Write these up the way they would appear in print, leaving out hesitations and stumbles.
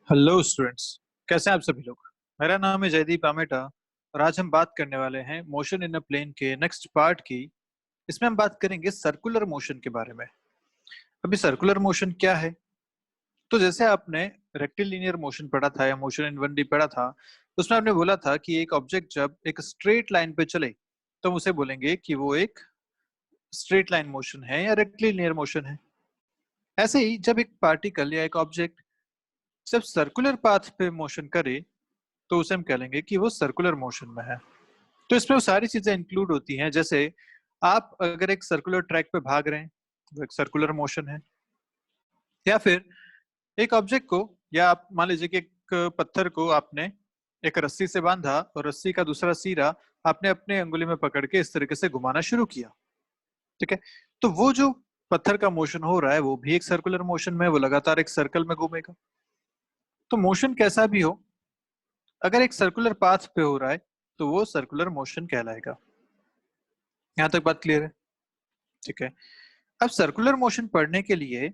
Hello students. कैसे हैं आप सभी लोग। मेरा नाम है जयदीप आमेटा और आज हम बात करने वाले हैं मोशन इन अ प्लेन के नेक्स्ट पार्ट की। इसमें हम बात करेंगे सर्कुलर मोशन के बारे में। अभी सर्कुलर मोशन क्या है? तो जैसे आपने रेक्टिलिनियर मोशन पढ़ा था या मोशन इन 1D पढ़ा था, तो उसमें आपने बोला था कि एक ऑब्जेक्ट जब एक स्ट्रेट लाइन पे चले तो हम उसे बोलेंगे कि वो एक स्ट्रेट लाइन मोशन है या रेक्टिलिनियर मोशन है। ऐसे ही जब एक पार्टिकल या एक ऑब्जेक्ट जब सर्कुलर पाथ पे मोशन करे तो उसे हम कह लेंगे कि वो सर्कुलर मोशन में है। तो इसमें वो सारी चीजें इंक्लूड होती हैं, जैसे आप अगर एक सर्कुलर ट्रैक पे भाग रहे हैं, वो एक सर्कुलर मोशन है। या फिर एक ऑब्जेक्ट को, या आप मान लीजिए कि एक पत्थर को आपने एक रस्सी से बांधा और रस्सी का दूसरा सिरा आपने अपने अंगुली में पकड़ के इस तरीके से घुमाना शुरू किया। ठीक है। तो वो जो पत्थर का मोशन हो रहा है वो भी एक सर्कुलर मोशन में है, वो लगातार एक सर्कल में घूमेगा। तो मोशन कैसा भी हो, अगर एक सर्कुलर पाथ पे हो रहा है तो वो सर्कुलर मोशन कहलाएगा। यहाँ तक बात क्लियर है? ठीक है। अब सर्कुलर मोशन पढ़ने के लिए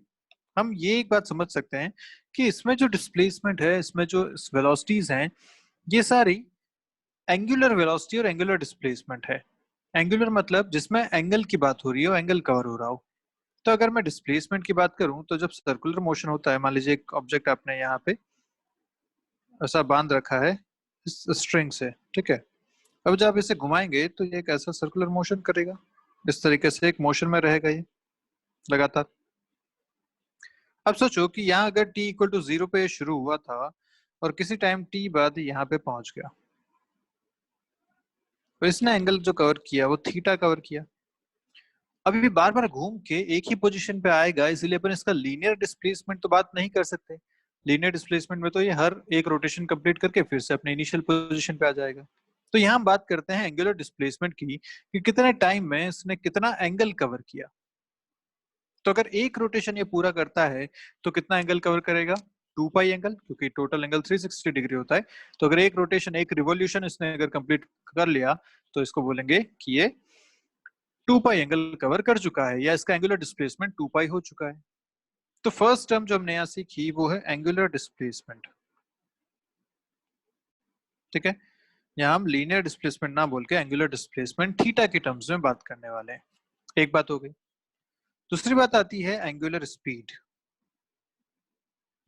हम ये एक बात समझ सकते हैं कि इसमें जो डिस्प्लेसमेंट है, इसमें जो वेलोसिटीज हैं, ये सारी एंगुलर वेलोसिटी और एंगुलर डिस्प्लेसमेंट है। एंगुलर मतलब जिसमें एंगल की बात हो रही हो, एंगल कवर हो रहा हो। तो अगर मैं डिस्प्लेसमेंट की बात करूं तो जब सर्कुलर मोशन होता है, मान लीजिए एक ऑब्जेक्ट आपने यहाँ पे ऐसा बांध रखा है इस स्ट्रिंग से। ठीक है। अब जब आप इसे घुमाएंगे तो ये एक ऐसा सर्कुलर मोशन करेगा, इस तरीके से एक मोशन में रहेगा ये लगातार। अब सोचो कि यहाँ अगर t इक्वल टू 0 पे शुरू हुआ था और किसी टाइम t बाद यहाँ पे पहुंच गया, तो इसने एंगल जो कवर किया वो थीटा कवर किया। अभी भी बार बार घूम के एक ही पोजीशन पे आएगा, इसलिए अपन इसका लीनियर डिस्प्लेसमेंट तो बात नहीं कर सकते। लीनियर डिस्प्लेसमेंट में तो ये हर एक रोटेशन कंप्लीट करके फिर से अपने इनिशियल पोजीशन पे आ जाएगा। तो यहाँ हम बात करते हैं एंगुलर डिस्प्लेसमेंट की, कि कितने टाइम में इसने कितना एंगल कवर किया। तो अगर एक रोटेशन ये पूरा करता है तो कितना एंगल कवर करेगा? 2 पाई एंगल, क्योंकि टोटल एंगल 360 डिग्री होता है। तो अगर एक रोटेशन, एक रिवॉल्यूशन इसने अगर कंप्लीट कर लिया तो इसको बोलेंगे कि ये 2 पाई एंगल कवर कर चुका है, या इसका एंगुलर डिस्प्लेसमेंट 2 पाई हो चुका है। तो फर्स्ट टर्म जो हमने यहाँ सीखी वो है एंगुलर डिस्प्लेसमेंट। ठीक है। यहाँ हम लीनियर डिस्प्लेसमेंट ना बोल के एंगुलर डिस्प्लेसमेंट थीटा के टर्म्स में बात करने वाले हैं। एक बात हो गई। दूसरी बात आती है एंगुलर स्पीड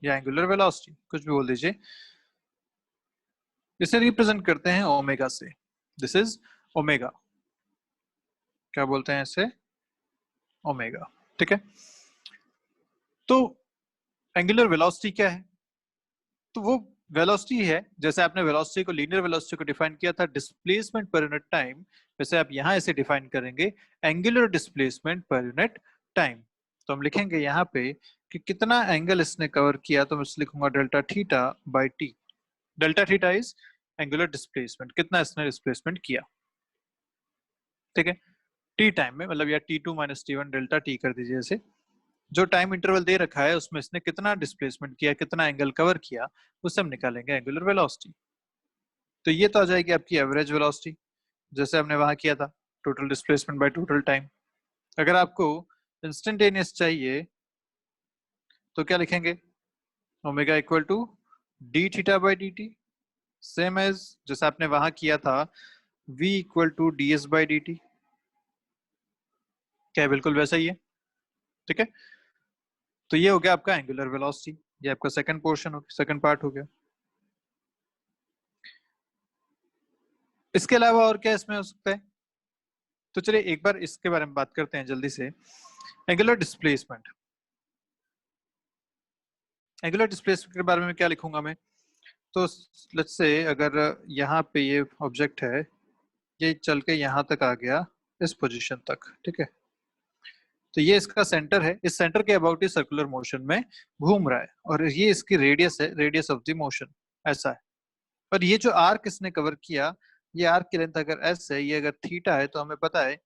या एंगुलर वेलोसिटी, कुछ भी बोल दीजिए। इसे रिप्रेजेंट करते हैं ओमेगा से। This is omega. क्या बोलते हैं इसे? ओमेगा। ठीक है। तो एंगुलर वेलोसिटी क्या है? तो वो वेलोसिटी है, जैसे आपने वेलोसिटी को, लीनियर वेलोसिटी को डिफाइन किया था डिस्प्लेसमेंट पर यूनिट टाइम, वैसे आप यहाँ इसे डिफाइन करेंगे angular displacement per unit time. तो हम लिखेंगे यहाँ पे कि कितना एंगल इसने कवर किया, तो मैं लिखूंगा delta theta by T. Delta theta is angular displacement, कितना इसने डिस्प्लेसमेंट किया। ठीक है। टी टाइम में, मतलब या T2 - T1 डेल्टा टी कर दीजिए इसे। जो टाइम इंटरवल दे रखा है उसमें इसने कितना डिस्प्लेसमेंट किया, कितना एंगल कवर किया, उससे हम निकालेंगे एंगुलर वेलोसिटी। तो ये तो आ जाएगी आपकी एवरेज वेलोसिटी, जैसे हमने वहां किया था, total displacement by total time. अगर आपको इंस्टेंटेनियस चाहिए तो क्या लिखेंगे? Omega equal to D theta by D T, same as जैसे आपने वहां किया था v equal to D S by D T. क्या बिल्कुल वैसा ही है? ठीक है। तो ये हो गया आपका एंगुलर वेलोसिटी। ये आपका सेकंड पोर्शन हो गया, सेकंड पार्ट हो गया। इसके अलावा और क्या इसमें हो सकता है? तो चलिए एक बार इसके बारे में बात करते हैं जल्दी से। Angular displacement. एंगुलर डिस्प्लेसमेंट के बारे में क्या लिखूंगा मैं? तो लेट्स से अगर यहाँ पे ये ऑब्जेक्ट है, ये चल के यहाँ तक आ गया, इस पोजीशन तक। ठीक है। तो ये इसका सेंटर है, इस सेंटर के अबाउट ही सर्कुलर मोशन में घूम रहा है, और ये इसकी रेडियस है, रेडियस ऑफ द मोशन ऐसा है। और ये जो आर्क इसने कवर किया, ये आर्क की लेंथ अगर एस है, ये अगर थीटा है, तो हमें पता है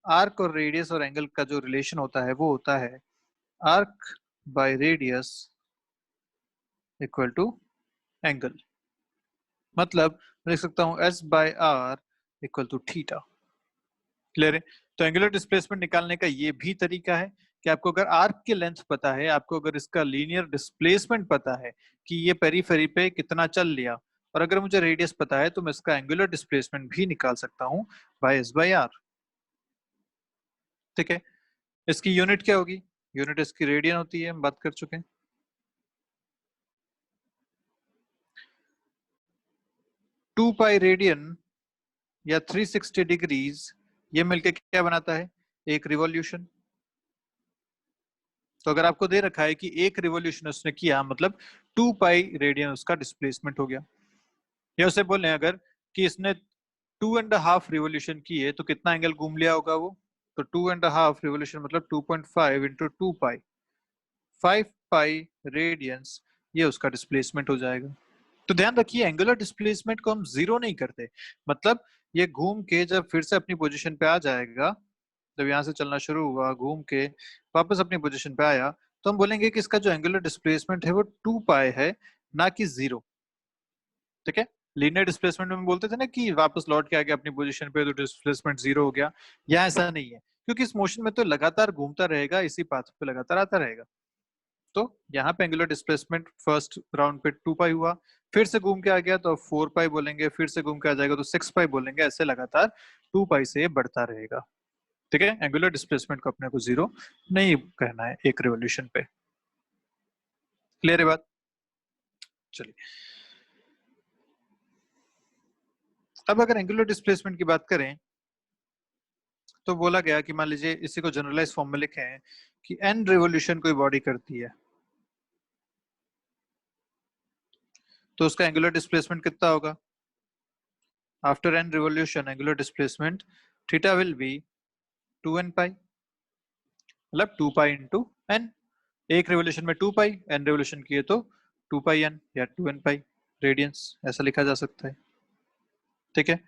आर्क और रेडियस और एंगल का जो रिलेशन होता है वो होता है arc by radius equal to angle. मतलब मैं लिख सकता हूँ S by R equal to theta. Clear है? तो एंगुलर डिस्प्लेसमेंट निकालने का ये भी तरीका है कि आपको अगर आर्क की लेंथ पता है, आपको अगर इसका लीनियर डिस्प्लेसमेंट पता है कि ये पेरीफेरी पे कितना चल लिया, और अगर मुझे रेडियस पता है तो मैं इसका एंगुलर डिस्प्लेसमेंट भी निकाल सकता हूँ बाय एस बाय आर। ठीक है, इसकी यूनिट क्या होगी? यूनिट इसकी रेडियन होती है, हम बात कर चुके हैं। 2 पाई रेडियन या 360 डिग्रीज, ये मिलके क्या बनाता है? एक रिवॉल्यूशन। तो अगर आपको दे रखा है कि एक रिवॉल्यूशन उसने किया, मतलब 2 पाई रेडियन उसका डिस्प्लेसमेंट हो गया, या उसे बोले अगर कि इसने 2.5 रिवॉल्यूशन किए तो कितना एंगल घूम लिया होगा वो? तो 2.5 रिवॉल्यूशन मतलब 2.5 इंटू 2 पाई, 5 पाई रेडियंस, ये उसका डिस्प्लेसमेंट हो जाएगा। तो ध्यान रखिए, एंगुलर डिस्प्लेसमेंट को हम जीरो नहीं करते, मतलब ये घूम के जब फिर से अपनी पोजीशन पे आ जाएगा, जब यहाँ से चलना शुरू हुआ, घूम के वापस अपनी पोजीशन पे आया, तो हम बोलेंगे कि इसका जो एंगुलर डिस्प्लेसमेंट है वो 2 पाई है, ना कि जीरो। ठीक है, लीनियर डिस्प्लेसमेंट में बोलते थे ना कि वापस लौट के आ गया अपनी पोजीशन पे तो डिस्प्लेसमेंट जीरो हो गया, यहाँ ऐसा नहीं है, क्योंकि इस मोशन में तो लगातार घूमता रहेगा, इसी पाथ पे लगातार आता रहेगा। तो यहाँ पे एंगुलर डिस्प्लेसमेंट फर्स्ट राउंड पे 2 पाई हुआ, फिर से घूम के आ गया तो 4 पाई बोलेंगे, फिर से घूम के आ जाएगा तो 6 पाई बोलेंगे, ऐसे लगातार 2 पाई से बढ़ता रहेगा। ठीक है, एंगुलर डिस्प्लेसमेंट को अपने को जीरो नहीं कहना है एक रिवोल्यूशन पे। क्लियर है बात? चलिए, अब अगर एंगुलर डिस्प्लेसमेंट की बात करें तो बोला गया कि मान लीजिए इसी को जनरलाइज फॉर्म में लिखे हैं कि एन रिवोल्यूशन कोई बॉडी करती है तो उसका एंगुलर डिस्प्लेसमेंट कितना होगा? After N revolution angular displacement theta will be 2n pi, मतलब 2 पाई इंटू एन। एक रिवोल्यूशन में 2 पाई, एन रिवोल्यूशन किए तो 2 पाई एन या 2n पाई रेडियंस, ऐसा लिखा जा सकता है। ठीक है,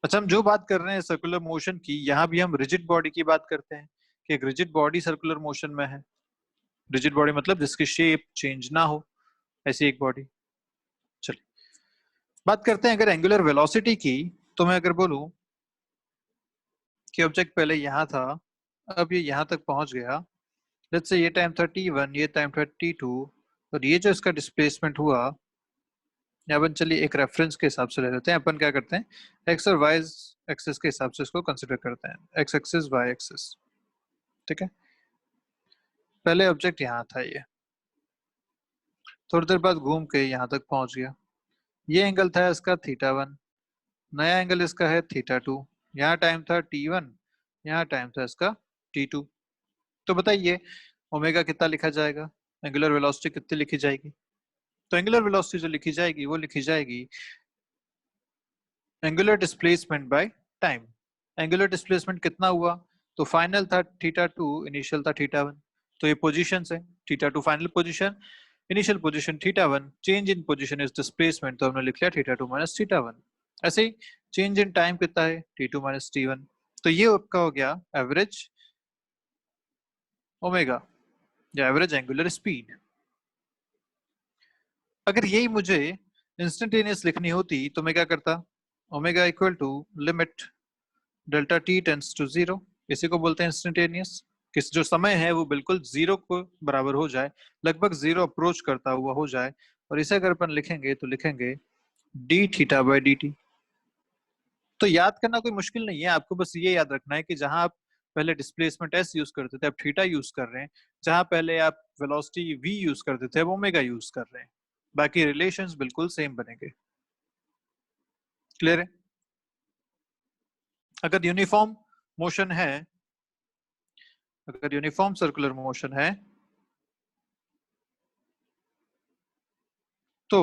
अच्छा हम जो बात कर रहे हैं सर्कुलर मोशन की, यहाँ भी हम रिजिड बॉडी की बात करते हैं कि एक रिजिड बॉडी सर्कुलर मोशन में है। रिजिड बॉडी मतलब जिसकी शेप चेंज ना हो, ऐसी एक बॉडी। चलिए, बात करते हैं अगर एंगुलर वेलोसिटी की, तो मैं अगर बोलूं कि ऑब्जेक्ट पहले यहाँ था, अब ये यहाँ तक पहुंच गया, लेट्स से ये टाइम था t1, ये टाइम था t2, और ये जो इसका डिस्प्लेसमेंट हुआ, अपन चलिए एक रेफरेंस के हिसाब से ले लेते हैं। अपन क्या करते हैं, एक्स और वाई एक्सिस के हिसाब से इसको कंसिडर करते हैं, एक्स एक्सिस वाई एक्सिस। ठीक है, पहले ऑब्जेक्ट यहाँ था, ये थोड़ी देर बाद घूम के यहाँ तक पहुंच गया, ये एंगल था इसका थीटा 1, नया एंगल इसका है थीटा 2, यहाँ टाइम था t1, यहाँ टाइम था इसका t2। तो बताइए ओमेगा कितना लिखा जाएगा, एंगुलर वेलोसिटी कितनी लिखी जाएगी? तो एंगुलर वेलोसिटी जो लिखी जाएगी वो लिखी जाएगी angular displacement by time. Angular displacement कितना हुआ? तो फाइनल था थीटा 2, इनिशियल था थीटा 1, तो ये पोजीशन है, theta 2 final position, initial position theta 1, change in position is displacement, तो हमने लिख लिया थीटा 2 माइनस थीटा 1। ऐसे ही चेंज इन टाइम कितना है, t2 माइनस t1। तो ये आपका हो गया एवरेज ओमेगा या एवरेज एंगुलर स्पीड। अगर यही मुझे इंस्टेंटेनियस लिखनी होती तो मैं क्या करता, omega equal to limit delta T tends to zero, इसी को बोलते हैं इंस्टेंटेनियस। किस जो समय है वो बिल्कुल जीरो को बराबर हो जाए, लगभग जीरो अप्रोच करता हुआ हो जाए, और इसे अगर अपन लिखेंगे तो लिखेंगे D theta by D T. तो याद करना कोई मुश्किल नहीं है, आपको बस ये याद रखना है कि जहां आप पहले डिस्प्लेसमेंट एस यूज करते थे अब थीटा यूज कर रहे हैं, जहां पहले आप वेलोसिटी वी यूज करते थे अब ओमेगा यूज कर रहे हैं, बाकी रिलेशंस बिल्कुल सेम बनेंगे। क्लियर है? अगर यूनिफॉर्म मोशन है, अगर यूनिफॉर्म सर्कुलर मोशन है तो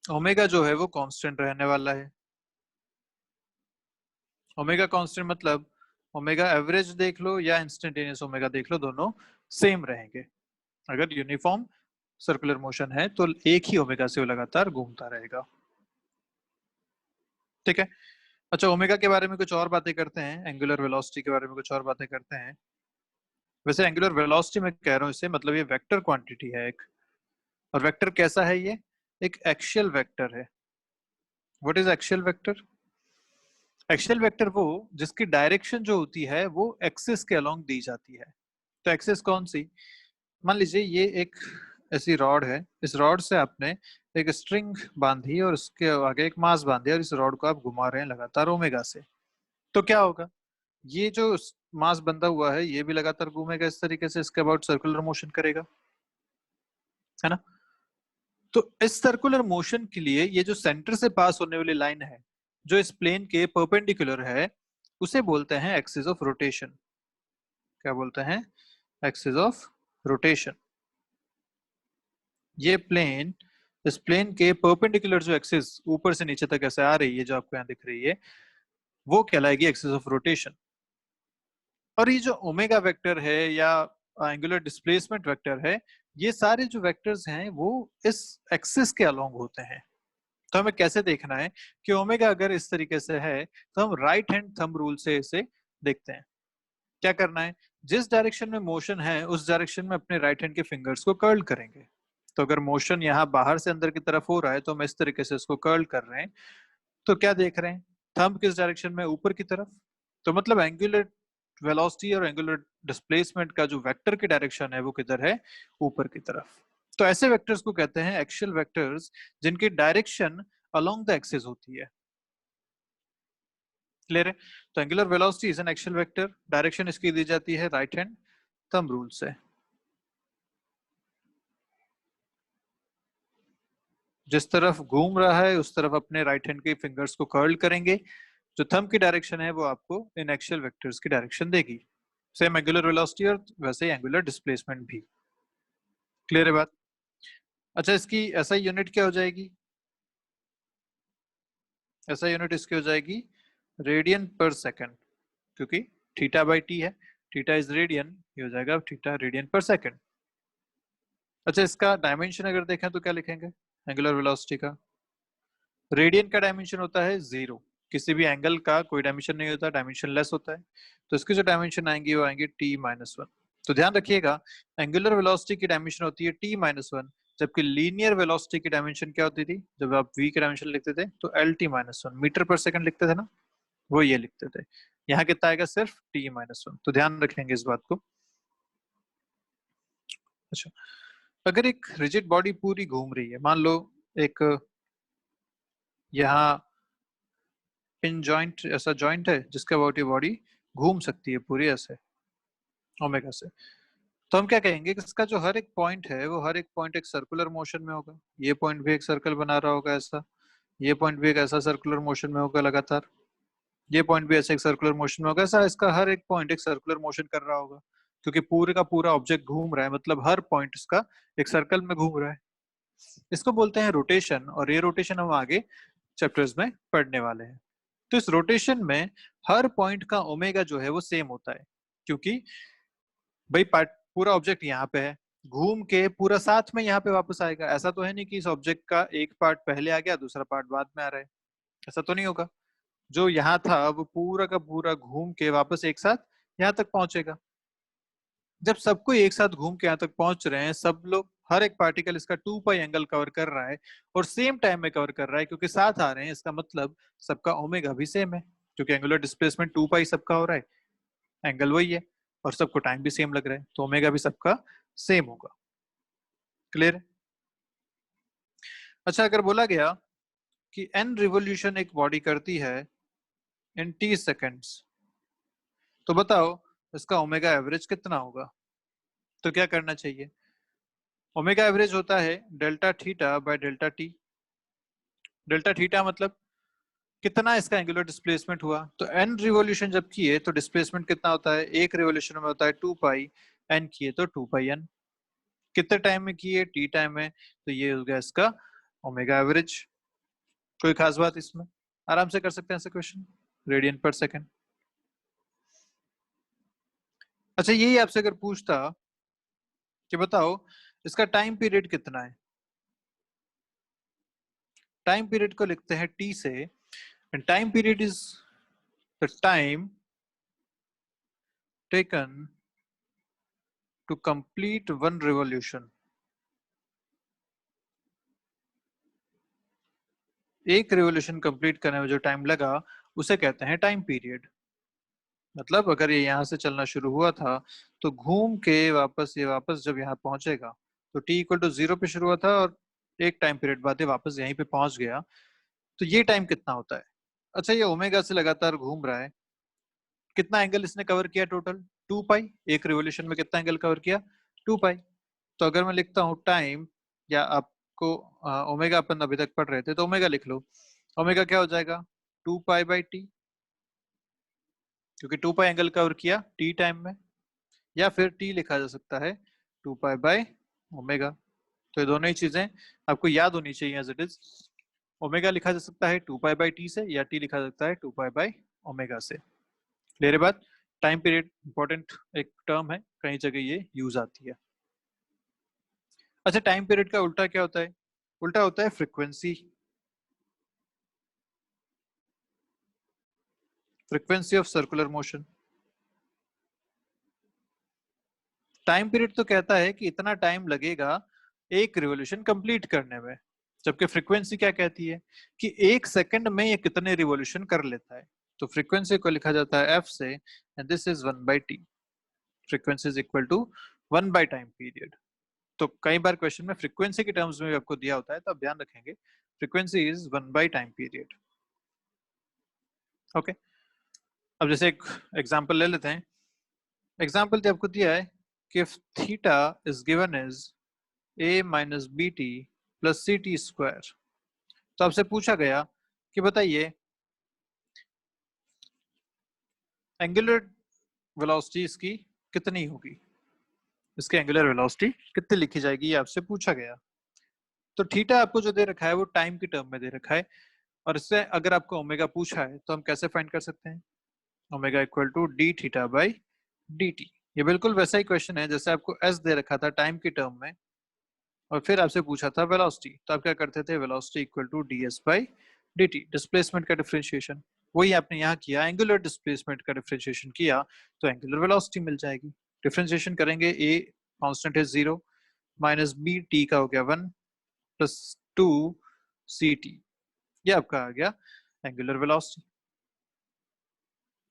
ओमेगा जो है वो कांस्टेंट रहने वाला है। ओमेगा कांस्टेंट मतलब ओमेगा एवरेज देख लो या इंस्टेंटेनियस ओमेगा देख लो, दोनों सेम रहेंगे। अगर यूनिफॉर्म सर्कुलर मोशन है तो एक ही ओमेगा से वो लगातार घूमता रहेगा। ठीक है, अच्छा ओमेगा के बारे में कुछ और बातें करते हैं, एंगुलर वेलोसिटी के बारे में कुछ और बातें करते हैं। वैसे एंगुलर वेलोसिटी में कह रहा हूँ इसे, मतलब ये वेक्टर क्वांटिटी है एक, और वेक्टर कैसा है? ये एक एक्सियल वेक्टर है। What is axial vector? Axial vector वो जिसकी डायरेक्शन जो होती है वो एक्सिस के अलोंग दी जाती है। तो एक्सिस कौन सी? मान लीजिए ये एक ऐसी रॉड है, इस रॉड से आपने एक स्ट्रिंग बांधी और उसके आगे एक मास बांधी और इस रॉड को आप घुमा रहे हैं लगातार ओमेगा से। तो क्या होगा, ये जो मास बंधा हुआ है ये भी लगातार घूमेगा इस तरीके से, इसके अबाउट सर्कुलर मोशन करेगा, है ना। तो इस सर्कुलर मोशन के लिए ये जो सेंटर से पास होने वाली लाइन है जो इस प्लेन के परपेंडिकुलर है, उसे बोलते हैं एक्सिस ऑफ रोटेशन। क्या बोलते हैं? Axis of rotation. ये प्लेन, इस प्लेन के परपेंडिकुलर जो एक्सिस ऊपर से नीचे तक ऐसे आ रही है जो आपको यहाँ दिख रही है, वो कहलाएगी एक्सिस ऑफ रोटेशन। और ये जो ओमेगा वेक्टर है या एंगुलर डिस्प्लेसमेंट वेक्टर है, ये सारे जो वेक्टर्स हैं वो इस एक्सिस के अलोंग होते हैं। तो हमें कैसे देखना है कि ओमेगा अगर इस तरीके से है तो हम राइट हैंड थंब रूल से इसे देखते हैं। क्या करना है, जिस डायरेक्शन में मोशन है उस डायरेक्शन में अपने राइट हैंड के फिंगर्स को कर्ल करेंगे। तो अगर मोशन यहाँ बाहर से अंदर की तरफ हो रहा है तो हम इस तरीके से इसको कर्ल कर रहे हैं। तो क्या देख रहे हैं, थंब किस डायरेक्शन में, ऊपर की तरफ। तो मतलब एंगुलर वेलोसिटी और एंगुलर डिस्प्लेसमेंट का जो वेक्टर की डायरेक्शन है वो किधर है, ऊपर की तरफ। तो ऐसे वेक्टर्स को कहते हैं एक्सियल वेक्टर्स जिनकी डायरेक्शन अलोंग द एक्सिस होती है। क्लियर है? तो angular velocity is an axial vector, direction इसकी दी जाती है राइट हैंड थंब रूल से। जिस तरफ घूम रहा है उस तरफ अपने राइट हैंड के फिंगर्स को कर्ल करेंगे। जो थंब की डायरेक्शन है वो आपको इन एक्सियल वेक्टर्स की डायरेक्शन देगी। सेम एंगुलर वेलोसिटी और वैसे ही एंगुलर डिस्प्लेसमेंट भी। क्लियर है बात? अच्छा, इसकी ऐसा यूनिट क्या हो जाएगी? ऐसा यूनिट इसकी हो जाएगी रेडियन पर सेकंड, क्योंकि थीटा बाई टी है, थीटा इज रेडियन, ये हो जाएगा थीटा रेडियन पर सेकंड। अच्छा, इसका डायमेंशन अगर देखें तो क्या लिखेंगे एंगुलर वेलोसिटी का? रेडियन का डायमेंशन होता है 0, किसी भी एंगल का कोई डायमेंशन नहीं होता, डायमेंशन लेस होता है। तो इसकी जो डायमेंशन आएंगी वो आएंगे t-1। तो ध्यान रखिएगा, एंगुलर वेलोसिटी की डायमेंशन होती है t-1, जबकि लीनियर वेलोसिटी की डायमेंशन क्या होती थी? जब आप v की डायमेंशन लिखते थे तो lt-1 मीटर पर सेकंड लिखते थे ना, वो ये लिखते थे। यहाँ कितना आएगा? सिर्फ t-1। तो ध्यान रखेंगे इस बात को। अच्छा, अगर एक रिजिड बॉडी पूरी घूम रही है, मान लो एक यहाँ इन जॉइंट ऐसा जॉइंट है जिसका बॉडी बॉडी घूम सकती है पूरी ऐसे ओमेगा से, तो हम क्या कहेंगे कि इसका जो हर एक पॉइंट है वो हर एक पॉइंट एक सर्कुलर मोशन में होगा। ये पॉइंट भी एक सर्कल बना रहा होगा ऐसा, ये पॉइंट भी एक ऐसा सर्कुलर मोशन में होगा लगातार, ये पॉइंट भी ऐसे एक सर्कुलर मोशन में होगा, ऐसा इसका हर एक पॉइंट एक सर्कुलर मोशन कर रहा होगा। क्योंकि पूरे का पूरा ऑब्जेक्ट घूम रहा है, मतलब हर पॉइंट इसका एक सर्कल में घूम रहा है। इसको बोलते हैं रोटेशन, और ये रोटेशन हम आगे चैप्टर्स में पढ़ने वाले हैं। तो इस रोटेशन में हर पॉइंट का ओमेगा जो है वो सेम होता है, क्योंकि भाई पार्ट पूरा ऑब्जेक्ट यहाँ पे है, घूम के पूरा साथ में यहाँ पे वापस आएगा। ऐसा तो है नहीं कि इस ऑब्जेक्ट का एक पार्ट पहले आ गया दूसरा पार्ट बाद में आ रहा है, ऐसा तो नहीं होगा। जो यहाँ था वो पूरा का पूरा घूम के वापस एक साथ यहाँ तक पहुंचेगा। जब सबको एक साथ घूम के यहाँ तक पहुंच रहे हैं सब लोग, हर एक पार्टिकल इसका 2 पाई एंगल कवर कर रहा है और सेम टाइम में कवर कर रहा है, क्योंकि साथ आ रहे हैं, इसका मतलब सबका ओमेगा भी सेम है, क्योंकि एंगुलर डिस्प्लेसमेंट 2 पाई सबका हो रहा है, एंगल वही है, और सबको टाइम भी सेम लग रहा है, तो ओमेगा भी सबका सेम होगा। क्लियर? अच्छा, अगर बोला गया कि n रिवोल्यूशन एक बॉडी करती है इन t सेकेंड्स, तो बताओ इसका ओमेगा एवरेज कितना होगा? तो क्या करना चाहिए? ओमेगा एवरेज होता है delta theta by delta T. Delta theta मतलब कितना इसका एंगुलर डिस्प्लेसमेंट हुआ, तो एन रिवोल्यूशन जब किए तो डिस्प्लेसमेंट कितना होता है, एक रिवोल्यूशन में होता है 2 पाई, एन किए तो 2 पाई एन। कितने टाइम में किए? टी टाइम में, तो ये हो गया इसका ओमेगा एवरेज। कोई खास बात इसमें? आराम से कर सकते हैं ऐसे क्वेश्चन, रेडियन पर सेकंड। अच्छा, यही आपसे अगर पूछता कि बताओ इसका टाइम पीरियड कितना है, टाइम पीरियड को लिखते हैं टी से, and time period is the time taken to complete one revolution. एक रिवोल्यूशन कंप्लीट करने में जो टाइम लगा उसे कहते हैं टाइम पीरियड। मतलब अगर ये यहाँ से चलना शुरू हुआ था तो घूम के वापस जब यहाँ पहुंचेगा तो टी इक्वल टू 0 पे शुरू हुआ था और एक टाइम पीरियड बाद ये वापस यहीं पे पहुंच गया, तो ये टाइम कितना होता है? अच्छा, ये ओमेगा से लगातार घूम रहा है, कितना एंगल इसने कवर किया टोटल? 2 पाई। एक रिवोल्यूशन में कितना एंगल कवर किया? 2 पाई। तो अगर मैं लिखता हूँ टाइम, या आपको ओमेगा अपन अभी तक पढ़ रहे थे तो ओमेगा लिख लो। ओमेगा क्या हो जाएगा? 2 पाई बाई टी, क्योंकि 2 पाई एंगल कवर किया टी टाइम में। या फिर टी लिखा जा सकता है 2 पाई बाई ओमेगा। तो ये दोनों ही चीजें आपको याद होनी चाहिए एज इट इज। ओमेगा लिखा जा सकता है 2 पाई बाई टी से, या टी लिखा जा सकता है 2 पाई बाई ओमेगा से। क्लियर है बात? टाइम पीरियड इंपॉर्टेंट एक टर्म है, कई जगह ये यूज आती है। अच्छा, टाइम पीरियड का उल्टा क्या होता है? उल्टा होता है frequency. Frequency of circular motion. Time period तो कहता है कि इतना टाइम लगेगा एक रिवॉल्यूशन कंप्लीट करने में, जबकि फ्रीक्वेंसी क्या कहती है कि एक सेकंड में ये कितने रिवॉल्यूशन कर लेता है। तो फ्रीक्वेंसी को लिखा जाता है एफ से, and this is 1/t। Frequency is equal to 1 by time period. तो कई बार क्वेश्चन में फ्रीक्वेंसी के टर्म्स में भी आपको दिया होता है, तो आप ध्यान रखेंगे frequency is 1 by time period. Okay, अब जैसे एक एग्जांपल ले लेते हैं। एग्जांपल आपको दिया है कि if theta is given as a minus B T plus C T square, तो आपसे पूछा गया कि बताइए एंगुलर वेलोसिटी इसकी कितनी होगी, इसकी एंगुलर वेलोसिटी कितनी लिखी जाएगी, ये आपसे पूछा गया। तो थीटा आपको जो दे रखा है वो टाइम की टर्म में दे रखा है, और इससे अगर आपको ओमेगा पूछा है तो हम कैसे फाइंड कर सकते हैं? Omega equal to D theta by D T. ये बिल्कुल वैसा ही क्वेश्चन है जैसे आपको एस दे रखा था टाइम की टर्म में, और फिर आपसे पूछा था वेलोसिटी, तो आप क्या करते थे? Velocity equal to D S by D T, displacement का डिफरेंशिएशन। वही आपने यहाँ किया, एंगुलर डिस्प्लेसमेंट का डिफरेंशिएशन किया तो एंगुलर वेलोसिटी मिल जाएगी। डिफरेंशिएशन करेंगे, ए कांस्टेंट है 0, माइनस बी टी का हो गया 1 प्लस 2 सी टी, ये आपका आ गया एंगुलर वेलोसिटी।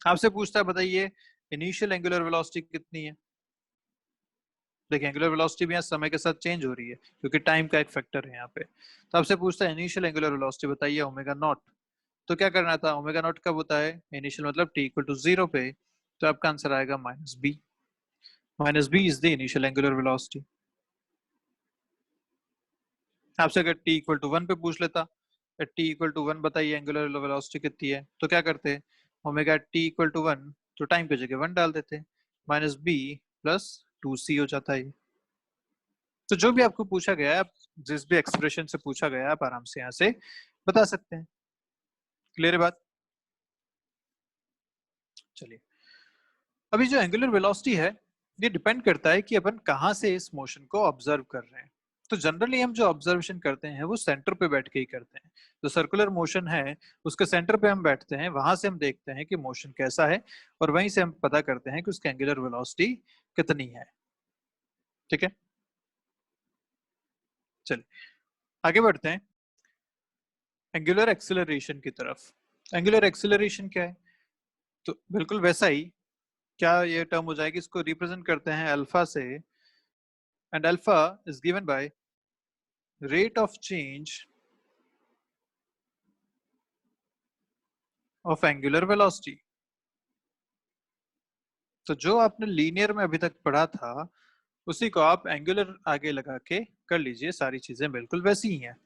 आपसे पूछता है बताइए इनिशियल एंगुलर वेलोसिटी कितनी है? देखिए एंगुलर वेलोसिटी भी यहाँ समय के साथ चेंज हो रही है क्योंकि टाइम का एक फैक्टर है यहाँ पे। तो आपसे पूछता है इनिशियल एंगुलर वेलोसिटी बताइए ओमेगा नॉट। तो क्या करना था? ओमेगा नॉट कब होता है? इनिशियल मतलब टी इक्वल टू 0 पे। तो आपका आंसर आएगा minus B. Minus B is the initial angular velocity. आपसे अगर टी इक्वल टू 1 पे पूछ लेता, टी इक्वल टू 1 बताइए एंगुलर वेलोसिटी कितनी है, तो क्या करते? ओमेगा टी इक्वल टू 1, तो टाइम पे जगह 1 डाल देते, माइनस बी प्लस 2 सी हो जाता है। तो जो भी आपको पूछा गया है, आप जिस भी एक्सप्रेशन से पूछा गया है आप आराम से यहाँ से बता सकते हैं। क्लियर है बात? चलिए, अभी जो एंगुलर वेलोसिटी है ये डिपेंड करता है कि अपन कहाँ से इस मोशन को ऑब्जर्व कर रहे हैं। तो जनरली हम जो ऑब्जर्वेशन करते हैं वो सेंटर पे बैठ के ही करते हैं। जो सर्कुलर मोशन है उसके सेंटर पे हम बैठते हैं, वहां से हम देखते हैं कि मोशन कैसा है, और वहीं से हम पता करते हैं कि उसकी एंगुलर वेलोसिटी कितनी है। ठीक है, चलिए आगे बढ़ते हैं एंगुलर एक्सेलरेशन की तरफ। एंगुलर एक्सेलरेशन क्या है? तो बिल्कुल वैसा ही, क्या ये टर्म हो जाएगी, इसको रिप्रेजेंट करते हैं अल्फा से, and alpha is given by rate of change of angular velocity. तो जो आपने लीनियर में अभी तक पढ़ा था उसी को आप एंगुलर आगे लगा के कर लीजिए, सारी चीजें बिल्कुल वैसी ही हैं।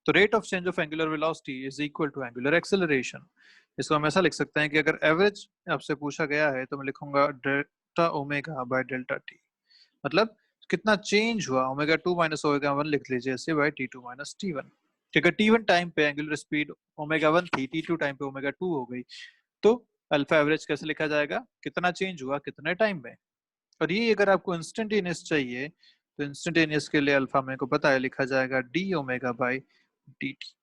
तो rate of change of angular velocity is equal to angular acceleration. इसको हम ऐसा लिख सकते हैं कि अगर एवरेज आपसे पूछा गया है तो मैं लिखूंगा delta omega by delta T. मतलब कितना चेंज हुआ, ओमेगा 2 माइनस ओमेगा 1 लिख लीजिए ऐसे, बाय टी 2 माइनस टी 1। अगर टी 1 टाइम पे एंगुलर स्पीड ओमेगा 1 थी, टी 2 टाइम पे ओमेगा 2 हो गई, तो अल्फा एवरेज कैसे लिखा जाएगा? कितना चेंज हुआ कितने टाइम में। और ये अगर आपको इंस्टेंटेनियस चाहिए तो इंस्टेंटेनियस के लिए अल्फा मेरे को पता है, लिखा जाएगा D omega by D T.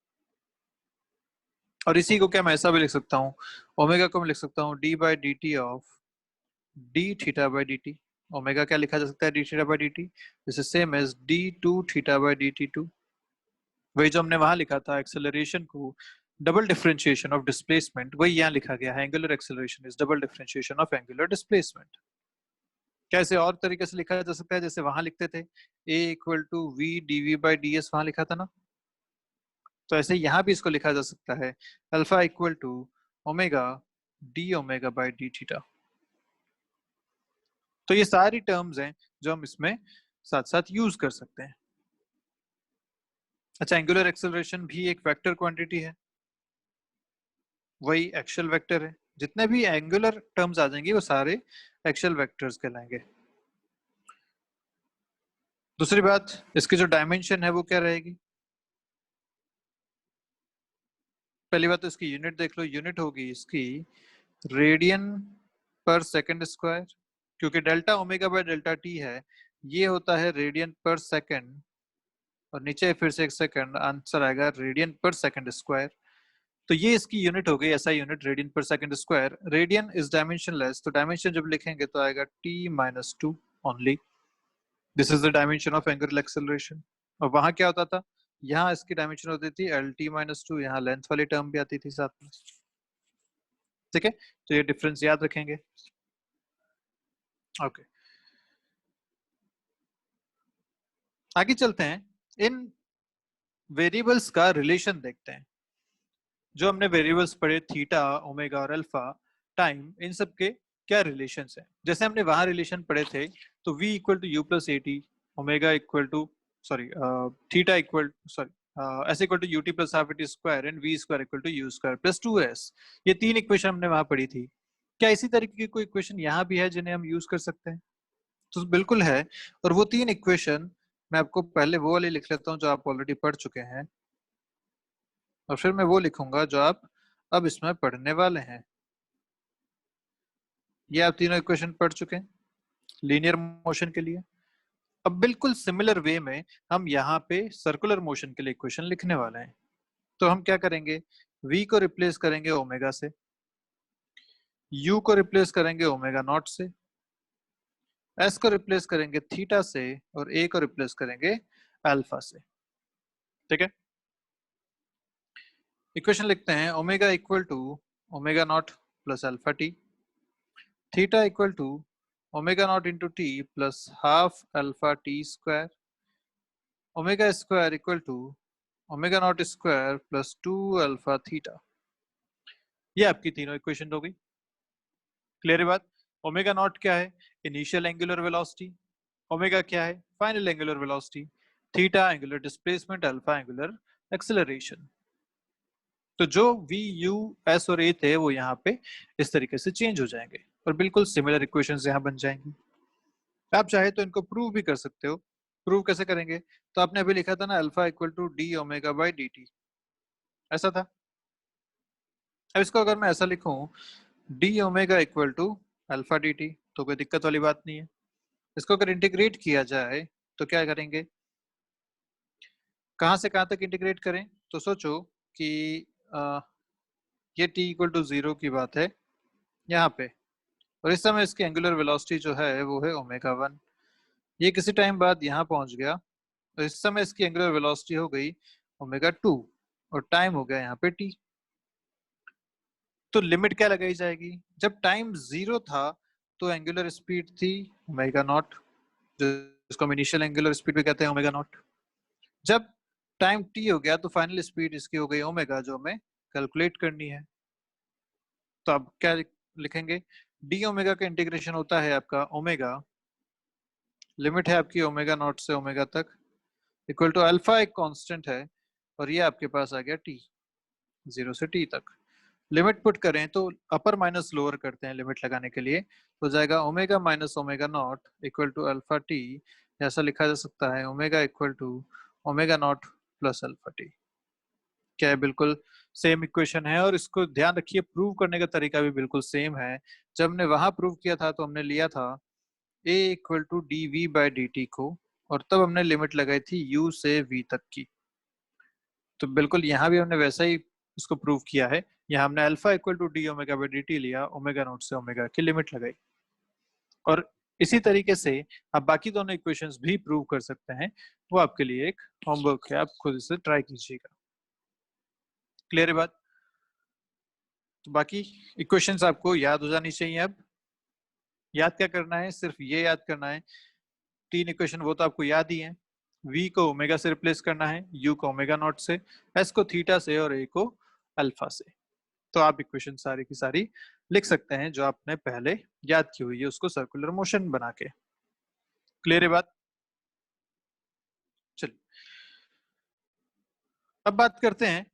और इसी को क्या मैं ऐसा भी लिख सकता हूँ, ओमेगा को मैं लिख सकता हूँ D by D T of D theta by D T. Omega क्या लिखा जा सकता है? D theta by D T. This is same as D two theta by D T two. वही जो हमने वहां लिखा था एक्सेलरेशन को डबल डिफरेंशिएशन ऑफ डिस्प्लेसमेंट वही यहाँ लिखा गया है, angular acceleration is double differentiation of angular displacement. कैसे और तरीके से लिखा जा सकता है, जैसे वहां लिखते थे a equal to V dv by ds, वहां लिखा था ना, तो ऐसे यहाँ भी इसको लिखा जा सकता है alpha equal to omega D omega by D theta. तो ये सारी टर्म्स हैं जो हम इसमें साथ साथ यूज कर सकते हैं। अच्छा, एंगुलर एक्सेलरेशन भी एक वेक्टर क्वांटिटी है, वही एक्शियल वेक्टर है, जितने भी एंगुलर टर्म्स आ जाएंगे वो सारे एक्शियल वेक्टर्स कहलाएंगे। दूसरी बात, इसकी जो डायमेंशन है वो क्या रहेगी? पहली बात तो इसकी यूनिट देख लो, यूनिट होगी इसकी रेडियन पर सेकंड स्क्वायर, क्योंकि delta omega by delta T है, ये होता है रेडियन पर सेकंड, और नीचे फिर से एक सेकंड, आंसर आएगा रेडियन पर सेकंड स्क्वायर। तो ये इसकी यूनिट हो गई, ऐसा यूनिट रेडियन पर second square. Radian is dimensionless, तो डायमेंशन जब लिखेंगे तो आएगा t-2 only. This is the dimension of angular acceleration. और वहां क्या होता था, यहाँ इसकी डायमेंशन होती थी lt-2, यहाँ लेंथ वाली टर्म भी आती थी साथ में। ठीक है, तो ये डिफरेंस याद रखेंगे। ओके, आगे चलते हैं, इन वेरिएबल्स का रिलेशन देखते हैं। जो हमने वेरिएबल्स पढ़े थीटा, ओमेगा और अल्फा, टाइम, इन सब के क्या रिलेशंस हैं। जैसे हमने वहां रिलेशन पढ़े थे, तो v equal to U plus A T, omega equal to sorry theta equal sorry S equal to U T plus half it square and V square equal to U square plus 2s। ये तीन equation हमने वहां पढ़ी थी। क्या इसी तरीके की कोई इक्वेशन यहाँ भी है जिन्हें हम यूज कर सकते हैं? तो बिल्कुल है, और वो तीन इक्वेशन मैं आपको पहले वो वाली लिख लेता हूँ जो आप ऑलरेडी पढ़ चुके हैं, और फिर मैं वो लिखूंगा जो आप अब इसमें पढ़ने वाले हैं। ये आप तीनों इक्वेशन पढ़ चुके हैं लीनियर मोशन के लिए। अब बिल्कुल सिमिलर वे में हम यहाँ पे सर्कुलर मोशन के लिए इक्वेशन लिखने वाले हैं। तो हम क्या करेंगे, v को रिप्लेस करेंगे ओमेगा से, u को रिप्लेस करेंगे ओमेगा नॉट से, s को रिप्लेस करेंगे थीटा से, और a को रिप्लेस करेंगे अल्फा से। ठीक है, इक्वेशन लिखते हैं omega equal to omega naught plus alpha T, theta equal to omega naught into T plus half alpha T square, omega square equal to omega naught square plus 2 alpha theta. ये आपकी तीनों equation हो गई। Clear है बात? Omega naught क्या है? Initial angular velocity. Omega क्या है? Final angular velocity. Theta angular displacement, alpha angular acceleration. तो जो v, u, s और a थे वो यहाँ पे इस तरीके से चेंज हो जाएंगे, और बिल्कुल सिमिलर इक्वेशंस यहाँ बन जाएंगी। आप चाहे तो इनको प्रूव भी कर सकते हो। प्रूव कैसे करेंगे? तो आपने अभी लिखा था ना alpha equal to D omega by D T, ऐसा था। अब इसको अगर मैं ऐसा लिखूं D omega equal to alpha D T, तो कोई दिक्कत वाली बात नहीं है। इसको अगर इंटीग्रेट किया जाए तो क्या करेंगे, कहां से कहां तक इंटीग्रेट करें? तो सोचो कि ये t इक्वल टू 0 की बात है यहाँ पे, और इस समय इसकी एंगुलर वेलोसिटी जो है वो है ओमेगा 1। ये किसी टाइम बाद यहाँ पहुंच गया, तो इस समय इसकी एंगुलर वेलोसिटी हो गई ओमेगा 2, और टाइम हो गया यहाँ पे t। तो लिमिट क्या लगाई जाएगी? जब टाइम 0 था तो एंगुलर स्पीड थी ओमेगा नॉट, जिसको हम इनिशियल एंगुलर स्पीड भी कहते हैं ओमेगा नॉट। जब टाइम t हो गया तो फाइनल स्पीड इसकी हो गई ओमेगा, जो हमें कैलकुलेट करनी है। तो अब क्या लिखेंगे, डी ओमेगा का इंटीग्रेशन होता है आपका ओमेगा, लिमिट है आपकी ओमेगा नॉट से ओमेगा तक, इक्वल टू अल्फा एक कांस्टेंट है, और ये आपके पास आ गया टी, 0 से टी तक। लिमिट पुट करें तो अपर माइनस लोअर करते हैं लिमिट लगाने के लिए, तो जाएगा omega minus omega naught equal to alpha T. ऐसा लिखा जा सकता है omega equal to omega naught plus alpha T. क्या है? बिल्कुल सेम इक्वेशन है, और इसको ध्यान रखिए प्रूव करने का तरीका भी बिल्कुल सेम है। जब हमने वहां प्रूव किया था तो हमने लिया था a equal to D V by D T को, और तब हमने लिमिट लगाई थी u से v तक की। तो बिल्कुल यहाँ भी हमने वैसा ही इसको प्रूव किया है। यहाँ हमने alpha equal to D omega by D T लिया, ओमेगा नॉट से ओमेगा की लिमिट लगाई, और इसी तरीके से आप बाकी दोनों इक्वेशंस भी प्रूव कर सकते हैं। वो आपके लिए एक होमवर्क है, आप खुद इसे ट्राई कीजिएगा। क्लियर है बात? तो बाकी इक्वेशंस आपको याद हो जानी चाहिए। अब याद क्या करना है, सिर्फ ये याद करना है, तीन इक्वेशन वो तो आपको याद ही है। v को ओमेगा से रिप्लेस करना है, u को ओमेगा नॉट से, s को थीटा से और a को अल्फा से। तो आप इक्वेशन सारी की सारी लिख सकते हैं जो आपने पहले याद की हुई है उसको सर्कुलर मोशन बना के। क्लियर है बात? चलिए अब बात करते हैं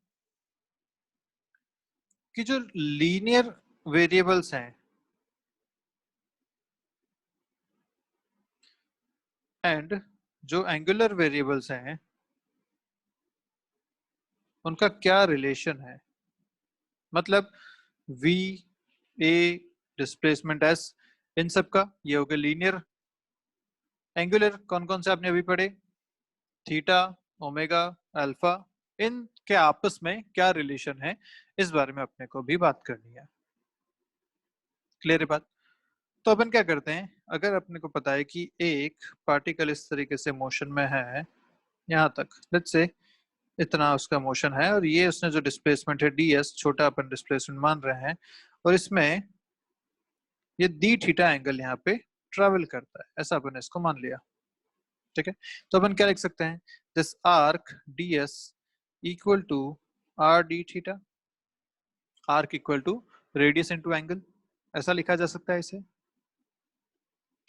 कि जो लीनियर वेरिएबल्स हैं एंड जो एंगुलर वेरिएबल्स हैं उनका क्या रिलेशन है। मतलब v a डिस्प्लेसमेंट s, इन सब का ये हो गया लीनियर। एंगुलर कौन कौन से आपने अभी पढ़े, थीटा, ओमेगा, अल्फा, इन के आपस में क्या रिलेशन है इस बारे में अपने को भी बात करनी है। क्लियर है बात? तो अपन क्या करते हैं, अगर अपने को पता है कि एक पार्टिकल इस तरीके से मोशन में है, यहाँ तक लेट्स से इतना उसका मोशन है, और ये उसने जो डिस्प्लेसमेंट है ds, छोटा अपन डिस्प्लेसमेंट मान रहे हैं, और इसमें ये डी थीटा एंगल यहाँ पे ट्रेवल करता है, ऐसा अपन इसको मान लिया। ठीक है, तो अपन क्या लिख सकते हैं, this arc ds equal to R D theta, arc equal to radius into angle, ऐसा लिखा जा सकता है इसे।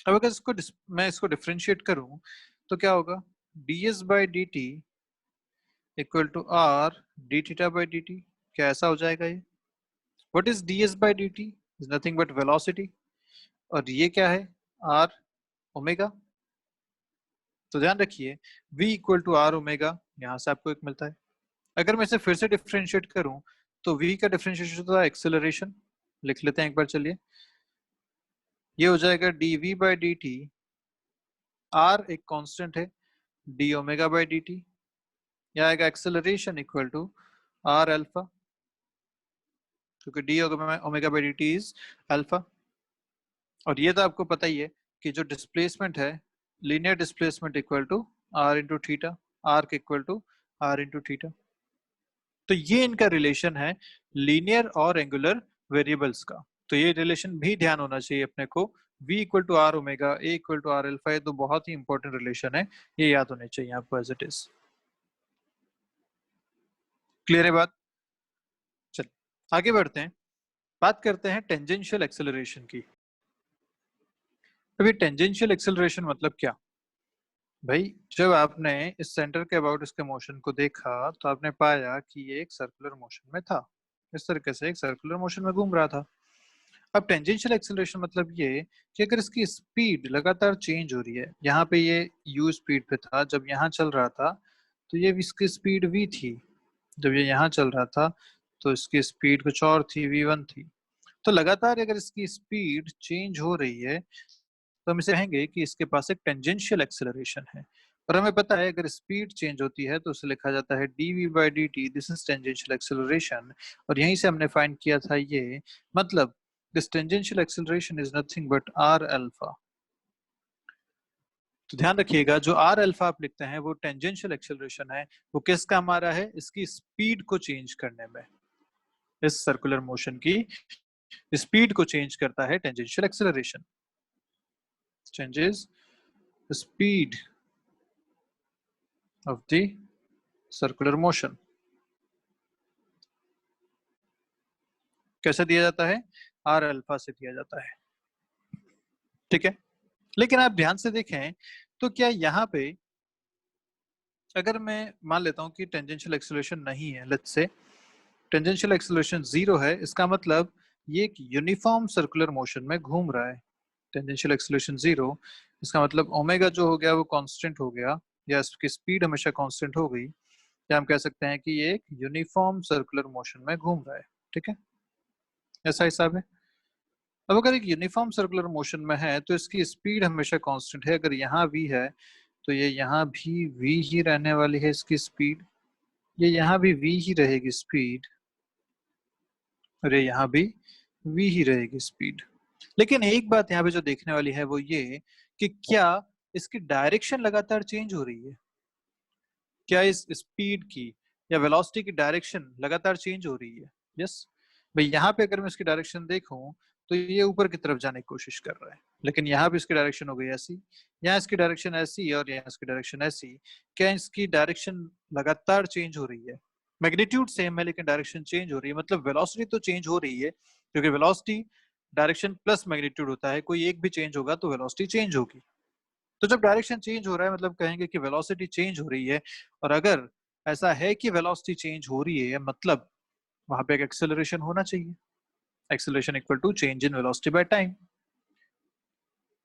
अब अगर इसको मैं इसको डिफरेंशिएट करूं तो क्या होगा, ds by D T equal to R D theta by D T. क्या ऐसा हो जाएगा ये? What is ds by D T? Is nothing but velocity, और ये क्या है, आर ओमेगा। तो ध्यान रखिए v equal to R omega, यहाँ से आपको एक मिलता है। अगर मैं इसे फिर से डिफरेंशिएट करूं तो v का डिफरेंशिएशन होता है एक्सेलरेशन, लिख लेते हैं एक बार, चलिए। ये हो जाएगा dv by D T, r एक कांस्टेंट है, d omega by D T, यह आएगा acceleration equal to r alpha, क्योंकि d omega by D T is alpha. और ये तो आपको पता ही है कि जो डिस्प्लेसमेंट है, linear displacement equal to r into theta, arc equal to r into theta. तो ये इनका रिलेशन है लीनियर और एंगुलर वेरिएबल्स का। तो ये रिलेशन भी ध्यान होना चाहिए अपने को, v equal to R omega, a equal to R alpha, ये तो बहुत ही इंपॉर्टेंट रिलेशन है, ये याद होने चाहिए आपको एज इट इज। क्लियर है बात? चलिए आगे बढ़ते हैं, बात करते हैं टेंजेंशियल एक्सेलरेशन की। अभी टेंजेंशियल एक्सेलरेशन मतलब क्या भाई, जब आपने इस सेंटर के अबाउट इसके मोशन को देखा तो आपने पाया कि ये एक सर्कुलर मोशन में था, इस तरीके से एक सर्कुलर मोशन में घूम रहा था। अब टेंजेंशियल एक्सेलरेशन मतलब ये कि अगर इसकी स्पीड लगातार चेंज हो रही है, यहाँ पे ये u स्पीड पे था जब यहाँ चल रहा था, तो ये इसकी स्पीड v थी, जब ये यहाँ चल रहा था तो इसकी स्पीड कुछ और थी, v1 थी। तो लगातार अगर इसकी स्पीड चेंज हो रही है तो हम इसे कहेंगे कि इसके पास एक टेंजेंशियल एक्सेलरेशन है। और हमें पता है अगर स्पीड चेंज होती है तो उसे लिखा जाता है dv by D T, this is tangential acceleration. और यहीं से हमने फाइंड किया था ये, मतलब this tangential acceleration is nothing but r alpha. तो ध्यान रखिएगा जो r अल्फा आप लिखते हैं वो टेंजेंशियल एक्सेलरेशन है, वो किस काम आ रहा है, इसकी स्पीड को चेंज करने में। इस सर्कुलर मोशन की स्पीड को चेंज करता है tangential acceleration, changes the speed of the circular motion। कैसे दिया जाता है, आर अल्फा से दिया जाता है। ठीक है, लेकिन आप ध्यान से देखें तो क्या यहाँ पे अगर मैं मान लेता हूँ कि टेंजेंशियल एक्सेलरेशन नहीं है, लेट्स से टेंजेंशियल एक्सेलरेशन 0 है, इसका मतलब ये एक यूनिफॉर्म सर्कुलर मोशन में घूम रहा है। टेंजेंशियल एक्सेलरेशन 0, इसका मतलब ओमेगा जो हो गया वो कांस्टेंट हो गया, या इसकी स्पीड हमेशा कांस्टेंट हो गई, या हम कह सकते हैं कि ये एक यूनिफॉर्म सर्कुलर मोशन में घूम रहा है। ठीक है, ऐसा हिसाब है। अब अगर एक यूनिफॉर्म सर्कुलर मोशन में है तो इसकी स्पीड हमेशा कांस्टेंट है, अगर यहाँ v है तो ये यहाँ भी v ही रहने वाली है इसकी स्पीड, ये यहाँ भी v ही रहेगी स्पीड, और ये यहाँ भी v ही रहेगी स्पीड। लेकिन एक बात यहाँ पे जो देखने वाली है वो ये कि क्या इसकी डायरेक्शन लगातार चेंज हो रही है, क्या इस स्पीड की या वेलोसिटी की डायरेक्शन लगातार चेंज हो रही है। यस, भाई यहाँ पे अगर मैं इसकी डायरेक्शन देखूं तो ये ऊपर की तरफ जाने की कोशिश कर रहा है, लेकिन यहाँ भी इसकी डायरेक्शन हो गई ऐसी, यहाँ इसकी डायरेक्शन ऐसी और यहाँ इसकी डायरेक्शन ऐसी। क्या इसकी डायरेक्शन लगातार चेंज हो रही है? मैग्नीट्यूड सेम है लेकिन डायरेक्शन चेंज हो रही है, मतलब वेलोसिटी तो चेंज हो रही है, क्योंकि वेलोसिटी डायरेक्शन प्लस मैग्नीट्यूड होता है, कोई एक भी चेंज होगा तो वेलोसिटी चेंज होगी। तो जब डायरेक्शन चेंज हो रहा है मतलब कहेंगे कि वेलोसिटी चेंज हो रही है, और अगर ऐसा है कि वेलोसिटी चेंज हो रही है मतलब वहां पे एक एक्सेलरेशन होना चाहिए। Acceleration equal to change in velocity by time.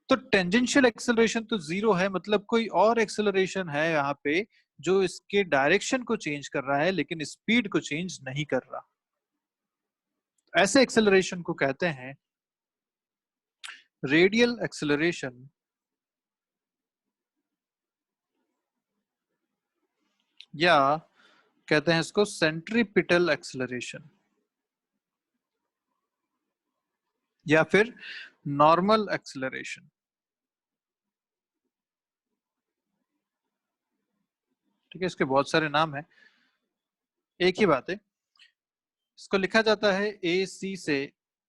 तो टेंजेंशियल एक्सेलरेशन तो जीरो है, मतलब कोई और एक्सेलरेशन है यहाँ पे जो इसके डायरेक्शन को चेंज कर रहा है लेकिन स्पीड को चेंज नहीं कर रहा। ऐसे एक्सेलरेशन को कहते हैं रेडियल एक्सेलरेशन या कहते हैं इसको सेंट्रीपिटल एक्सेलरेशन या फिर नॉर्मल एक्सेलरेशन। ठीक है, इसके बहुत सारे नाम हैं, एक ही बात है। इसको लिखा जाता है ए सी से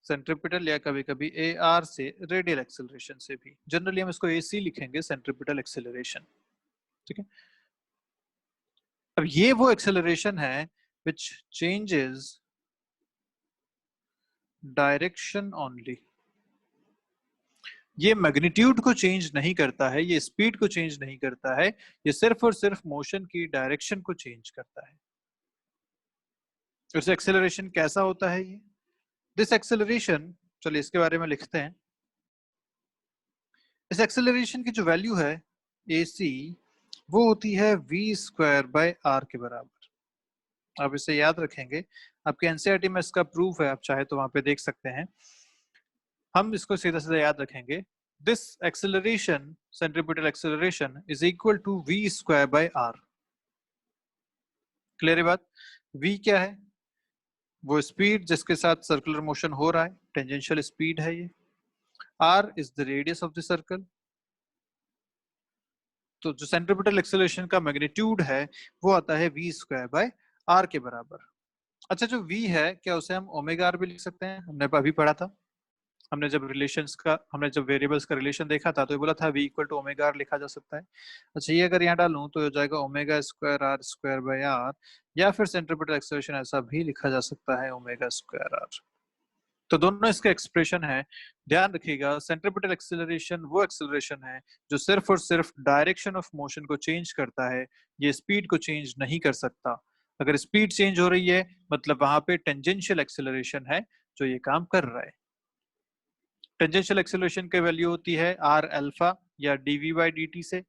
सेंट्रीपिटल या कभी कभी ए आर से रेडियल एक्सेलरेशन से भी। जनरली हम इसको ए सी लिखेंगे, सेंट्रीपिटल एक्सेलरेशन। ठीक है, अब ये वो एक्सेलरेशन है विच चेंजेस डायरेक्शन ओनली। ये मैग्नीट्यूड को चेंज नहीं करता है, ये स्पीड को चेंज नहीं करता है, ये सिर्फ और सिर्फ मोशन की डायरेक्शन को चेंज करता है। तो एक्सेलरेशन कैसा होता है ये? दिस एक्सेलरेशन, चलिए इसके बारे में लिखते हैं। इस एक्सेलरेशन की जो वैल्यू है ए सी, वो होती है वी स्क्वायर बाय आर के बराबर। आप इसे याद रखेंगे, आपके एनसीईआरटी में इसका प्रूफ है, आप चाहे तो वहां पे देख सकते हैं। हम इसको सीधा सीधा याद रखेंगे, this acceleration centripetal acceleration is equal to V square by R. Clear है बात? वी क्या है? वो स्पीड जिसके साथ सर्कुलर मोशन हो रहा है, टेंजेंशियल स्पीड है ये। R is the radius of the circle. तो जो सेंट्रीपिटल एक्सेलरेशन का मैग्नीट्यूड है वो आता है वी स्क्वायर बाय आर के बराबर। अच्छा, जो वी है क्या उसे हम ओमेगा आर भी लिख सकते हैं? हमने अभी पढ़ा था, हमने जब वेरिएबल्स का रिलेशन देखा था तो ये बोला था v equal to omega r लिखा जा सकता है। अच्छा, ये अगर यहाँ डालूं तो हो जाएगा omega square r square by r, या फिर सेंट्रीपिटल एक्सेलरेशन ऐसा भी लिखा जा सकता है ओमेगा स्क्वायर आर। तो दोनों इसके एक्सप्रेशन है। ध्यान रखिएगा, सेंट्रीपिटल एक्सेलरेशन वो एक्सेलरेशन है जो सिर्फ और सिर्फ डायरेक्शन ऑफ मोशन को चेंज करता है, ये स्पीड को चेंज नहीं कर सकता। अगर स्पीड चेंज हो रही है मतलब वहां पे टेंजेंशियल एक्सेलरेशन है जो ये काम कर रहा है। टेंजेंशियल एक्सेलरेशन की वैल्यू होती है आर अल्फा या डीवी बाई डी टी से।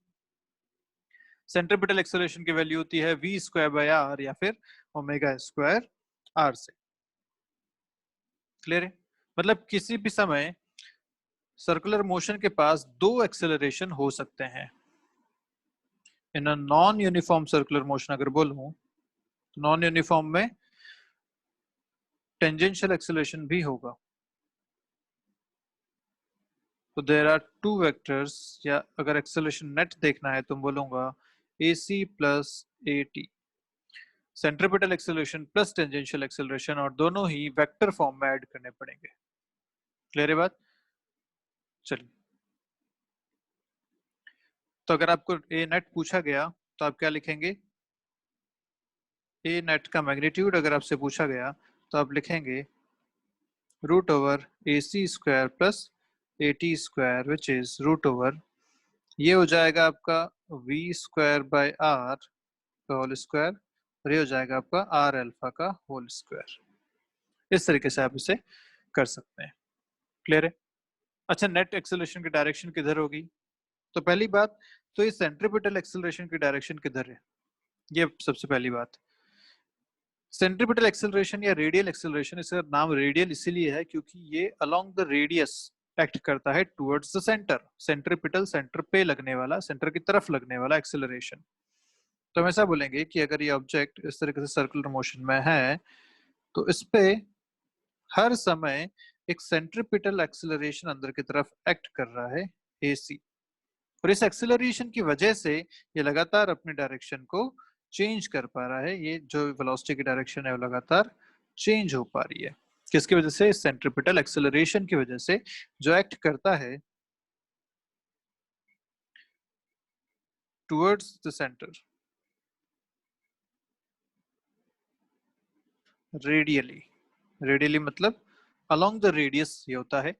सेंट्रीपिटल एक्सेलरेशन की वैल्यू होती है वी स्क्वायर बाय आर या फिर ओमेगा स्क्वायर आर से। क्लियर है? मतलब किसी भी समय सर्कुलर मोशन के पास दो एक्सेलरेशन हो सकते हैं। In non uniform circular motion अगर बोलूं तो नॉन यूनिफॉर्म में टेंजेंशियल एक्सेलरेशन भी होगा। तो देर आर टू वेक्टर्स, या अगर एक्सेलरेशन नेट देखना है तो बोलूंगा A C plus A T, centripetal acceleration plus tangential acceleration, और दोनों ही वेक्टर फॉर्म में ऐड करने पड़ेंगे। क्लियर है बात? चलिए, तो अगर आपको ए नेट पूछा गया तो आप क्या लिखेंगे? ए नेट का मैग्नीट्यूड अगर आपसे पूछा गया तो आप लिखेंगे root over a c square plus A t square which is root over, ये हो जाएगा आपका वी स्क्वायर बाय आर का होल स्क्वायर, और ये हो जाएगा आपका आर अल्फा का होल स्क्वायर। इस तरीके से आप इसे कर सकते हैं। क्लियर है? अच्छा, नेट एक्सेलरेशन की डायरेक्शन किधर होगी? तो पहली बात तो ये सेंट्रीपिटल एक्सेलरेशन की डायरेक्शन किधर है, ये सबसे पहली बात। सेंट्रीपिटल एक्सेलरेशन या रेडियल एक्सेलरेशन, इसका नाम रेडियल इसीलिए है क्योंकि ये अलोंग द रेडियस एक्ट करता है towards the centre. Centripetal centre पे लगने वाला, सेंटर की तरफ लगने वाला एक्सेलरेशन। तो हम ऐसा बोलेंगे कि अगर ये ऑब्जेक्ट इस तरीके से सर्कुलर मोशन में है तो इस पे हर समय एक सेंट्रीपिटल एक्सेलरेशन अंदर की तरफ एक्ट कर रहा है AC, और इस एक्सेलरेशन की वजह से ये लगातार अपनी डायरेक्शन को चेंज कर पा रहा है। ये जो वेलोसिटी की डायरेक्शन है वो लगातार चेंज हो पा रही है। किसकी वजह से? सेंट्रीपिटल एक्सेलरेशन की वजह से, जो एक्ट करता है towards the centre radially. Radially मतलब अलोंग द रेडियस ये होता है,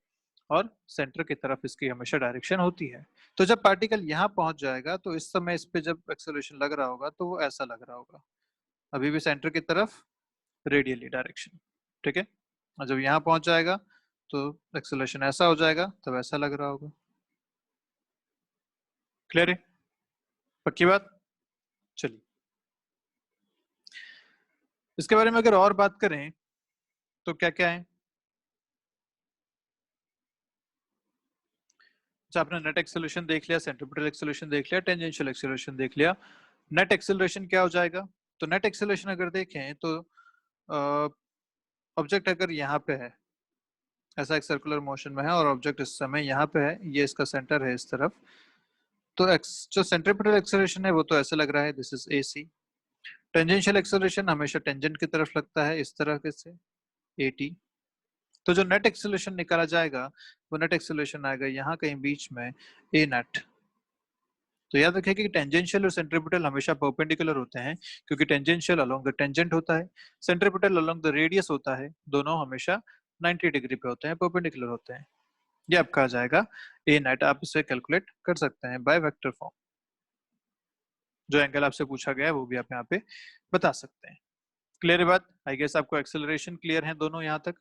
और सेंटर की तरफ इसकी हमेशा डायरेक्शन होती है। तो जब पार्टिकल यहाँ पहुंच जाएगा तो इस समय इस पे जब एक्सेलरेशन लग रहा होगा तो वो ऐसा लग रहा होगा, अभी भी सेंटर की तरफ रेडियली डायरेक्शन, ठीक है। और जब यहाँ पहुंच जाएगा तो एक्सेलरेशन ऐसा हो जाएगा, तब ऐसा लग रहा होगा। क्लियर है? पक्की बात? चलिए, इसके बारे में अगर और बात करें तो क्या क्या है। अच्छा, आपने नेट एक्सेलरेशन देख लिया, सेंट्रीपिटल एक्सेलरेशन देख लिया, टेंजेंशियल एक्सेलरेशन देख लिया। नेट एक्सेलरेशन क्या हो जाएगा? तो नेट एक्सेलरेशन अगर देखें तो ऑब्जेक्ट अगर यहाँ पे है, ऐसा एक सर्कुलर मोशन में है और ऑब्जेक्ट इस समय यहाँ पे है, ये इसका सेंटर है इस तरफ, तो जो सेंट्रीपिटल एक्सेलरेशन है वो तो ऐसे लग रहा है, this is a c. Tangential acceleration हमेशा टेंजेंट की तरफ लगता है इस तरह के से, ए टी। तो जो नेट एक्सेलरेशन निकाला जाएगा वो नेट एक्सेलरेशन आएगा यहाँ कहीं बीच में, ए नेट। तो याद रखिए कि टेंजेंशियल और सेंट्रीपिटल हमेशा परपेंडिकुलर होते हैं, क्योंकि टेंजेंशियल अलोंग द टेंजेंट होता है, सेंट्रीपिटल अलोंग द रेडियस होता है, दोनों हमेशा 90 डिग्री पे होते हैं, परपेंडिकुलर होते हैं। ये आपका आ जाएगा ए नेट। आप इसे कैलकुलेट कर सकते हैं बाय वेक्टर फॉर्म, जो एंगल आपसे पूछा गया है वो भी आप यहाँ पे बता सकते हैं। क्लियर है बात? आई गेस आपको एक्सेलरेशन क्लियर है दोनों यहाँ तक।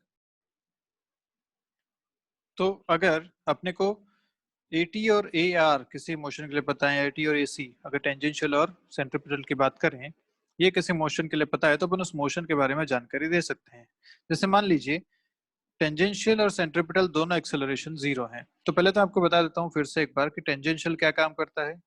तो अगर अपने को ए टी और ए आर किसी मोशन के लिए पता है, ए टी और ए सी अगर टेंजेंशियल और सेंट्रीपिटल की बात करें, ये किसी मोशन के लिए पता है तो अपन उस मोशन के बारे में जानकारी दे सकते हैं। जैसे मान लीजिए टेंजेंशियल और सेंट्रीपिटल दोनों एक्सेलरेशन जीरो हैं, तो पहले तो आपको बता देता हूँ फिर से एक बार कि टेंजेंशियल क्या काम करता है,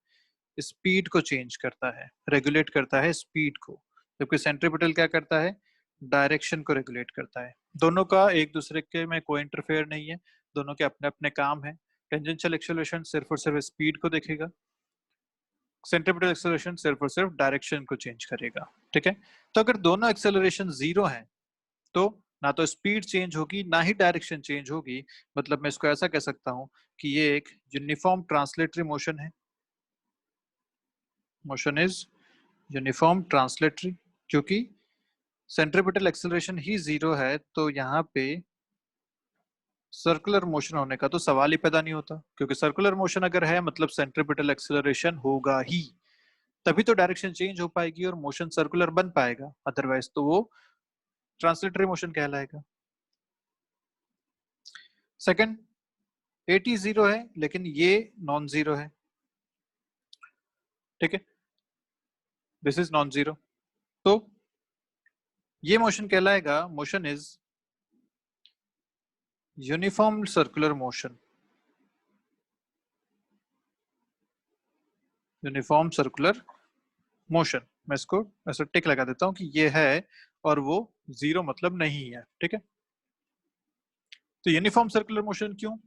स्पीड को चेंज करता है, रेगुलेट करता है स्पीड को, जबकि सेंट्रीपिटल क्या करता है, डायरेक्शन को रेगुलेट करता है। दोनों का एक दूसरे के में कोई इंटरफेयर नहीं है, दोनों के अपने अपने काम है। टेंजेंशियल एक्सेलरेशन सिर्फ और सिर्फ स्पीड को देखेगा, सेंट्रीपिटल एक्सेलरेशन सिर्फ और सिर्फ डायरेक्शन को चेंज करेगा, ठीक है। तो अगर दोनों एक्सेलरेशन जीरो हैं तो ना तो स्पीड चेंज होगी ना ही डायरेक्शन चेंज होगी, मतलब मैं इसको ऐसा कह सकता हूं कि ये एक यूनिफॉर्म ट्रांसलेटरी मोशन है। मोशन इज यूनिफॉर्म ट्रांसलेटरी, क्योंकि सेंट्रीपिटल एक्सेलरेशन ही जीरो है तो यहाँ पे सर्कुलर मोशन होने का तो सवाल ही पैदा नहीं होता, क्योंकि सर्कुलर मोशन अगर है मतलब सेंट्रीपिटल एक्सेलरेशन होगा ही, तभी तो डायरेक्शन चेंज हो पाएगी और मोशन सर्कुलर बन पाएगा, अदरवाइज तो वो ट्रांसलेटरी मोशन कहलाएगा। सेकंड, एटी जीरो है लेकिन ये नॉन जीरो है, ठीक है, दिस इज नॉन जीरो। तो ये मोशन कहलाएगा, motion is uniform circular motion, uniform circular motion. मैं इसको ऐसा टिक लगा देता हूं कि ये है और वो जीरो मतलब नहीं है, ठीक है। तो यूनिफॉर्म सर्कुलर मोशन क्यों?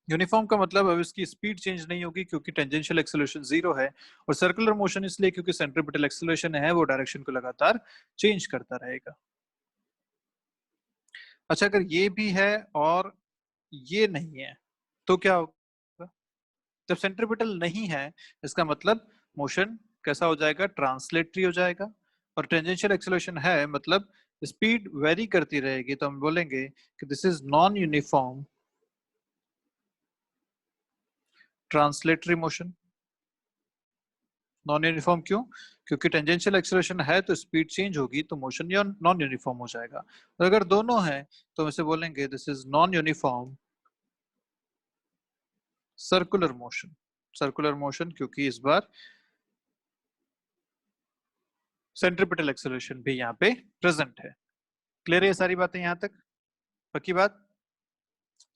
यूनिफॉर्म का मतलब अब इसकी स्पीड चेंज नहीं होगी क्योंकि टेंजेंशियल एक्सेलरेशन जीरो है, और सर्कुलर मोशन इसलिए क्योंकि सेंट्रीपिटल एक्सेलरेशन है वो डायरेक्शन को लगातार चेंज करता रहेगा। अच्छा, अगर ये भी है और ये नहीं है तो क्या होगा? जब सेंट्रीपिटल नहीं है इसका मतलब मोशन कैसा हो जाएगा, ट्रांसलेटरी हो जाएगा, और टेंजेंशियल एक्सेलरेशन है मतलब स्पीड वेरी करती रहेगी, तो हम बोलेंगे कि this is non uniform translatory motion. Non uniform क्यों? क्योंकि टेंजेंशियल एक्सेलरेशन है तो स्पीड चेंज होगी तो मोशन नॉन यूनिफॉर्म हो जाएगा, और अगर दोनों है तो हम इसे बोलेंगे this is non uniform circular motion. Circular motion क्योंकि इस बार सेंट्रीपिटल एक्सेलरेशन भी यहाँ पे प्रेजेंट है। क्लियर है ये सारी बातें यहाँ तक? पक्की बात?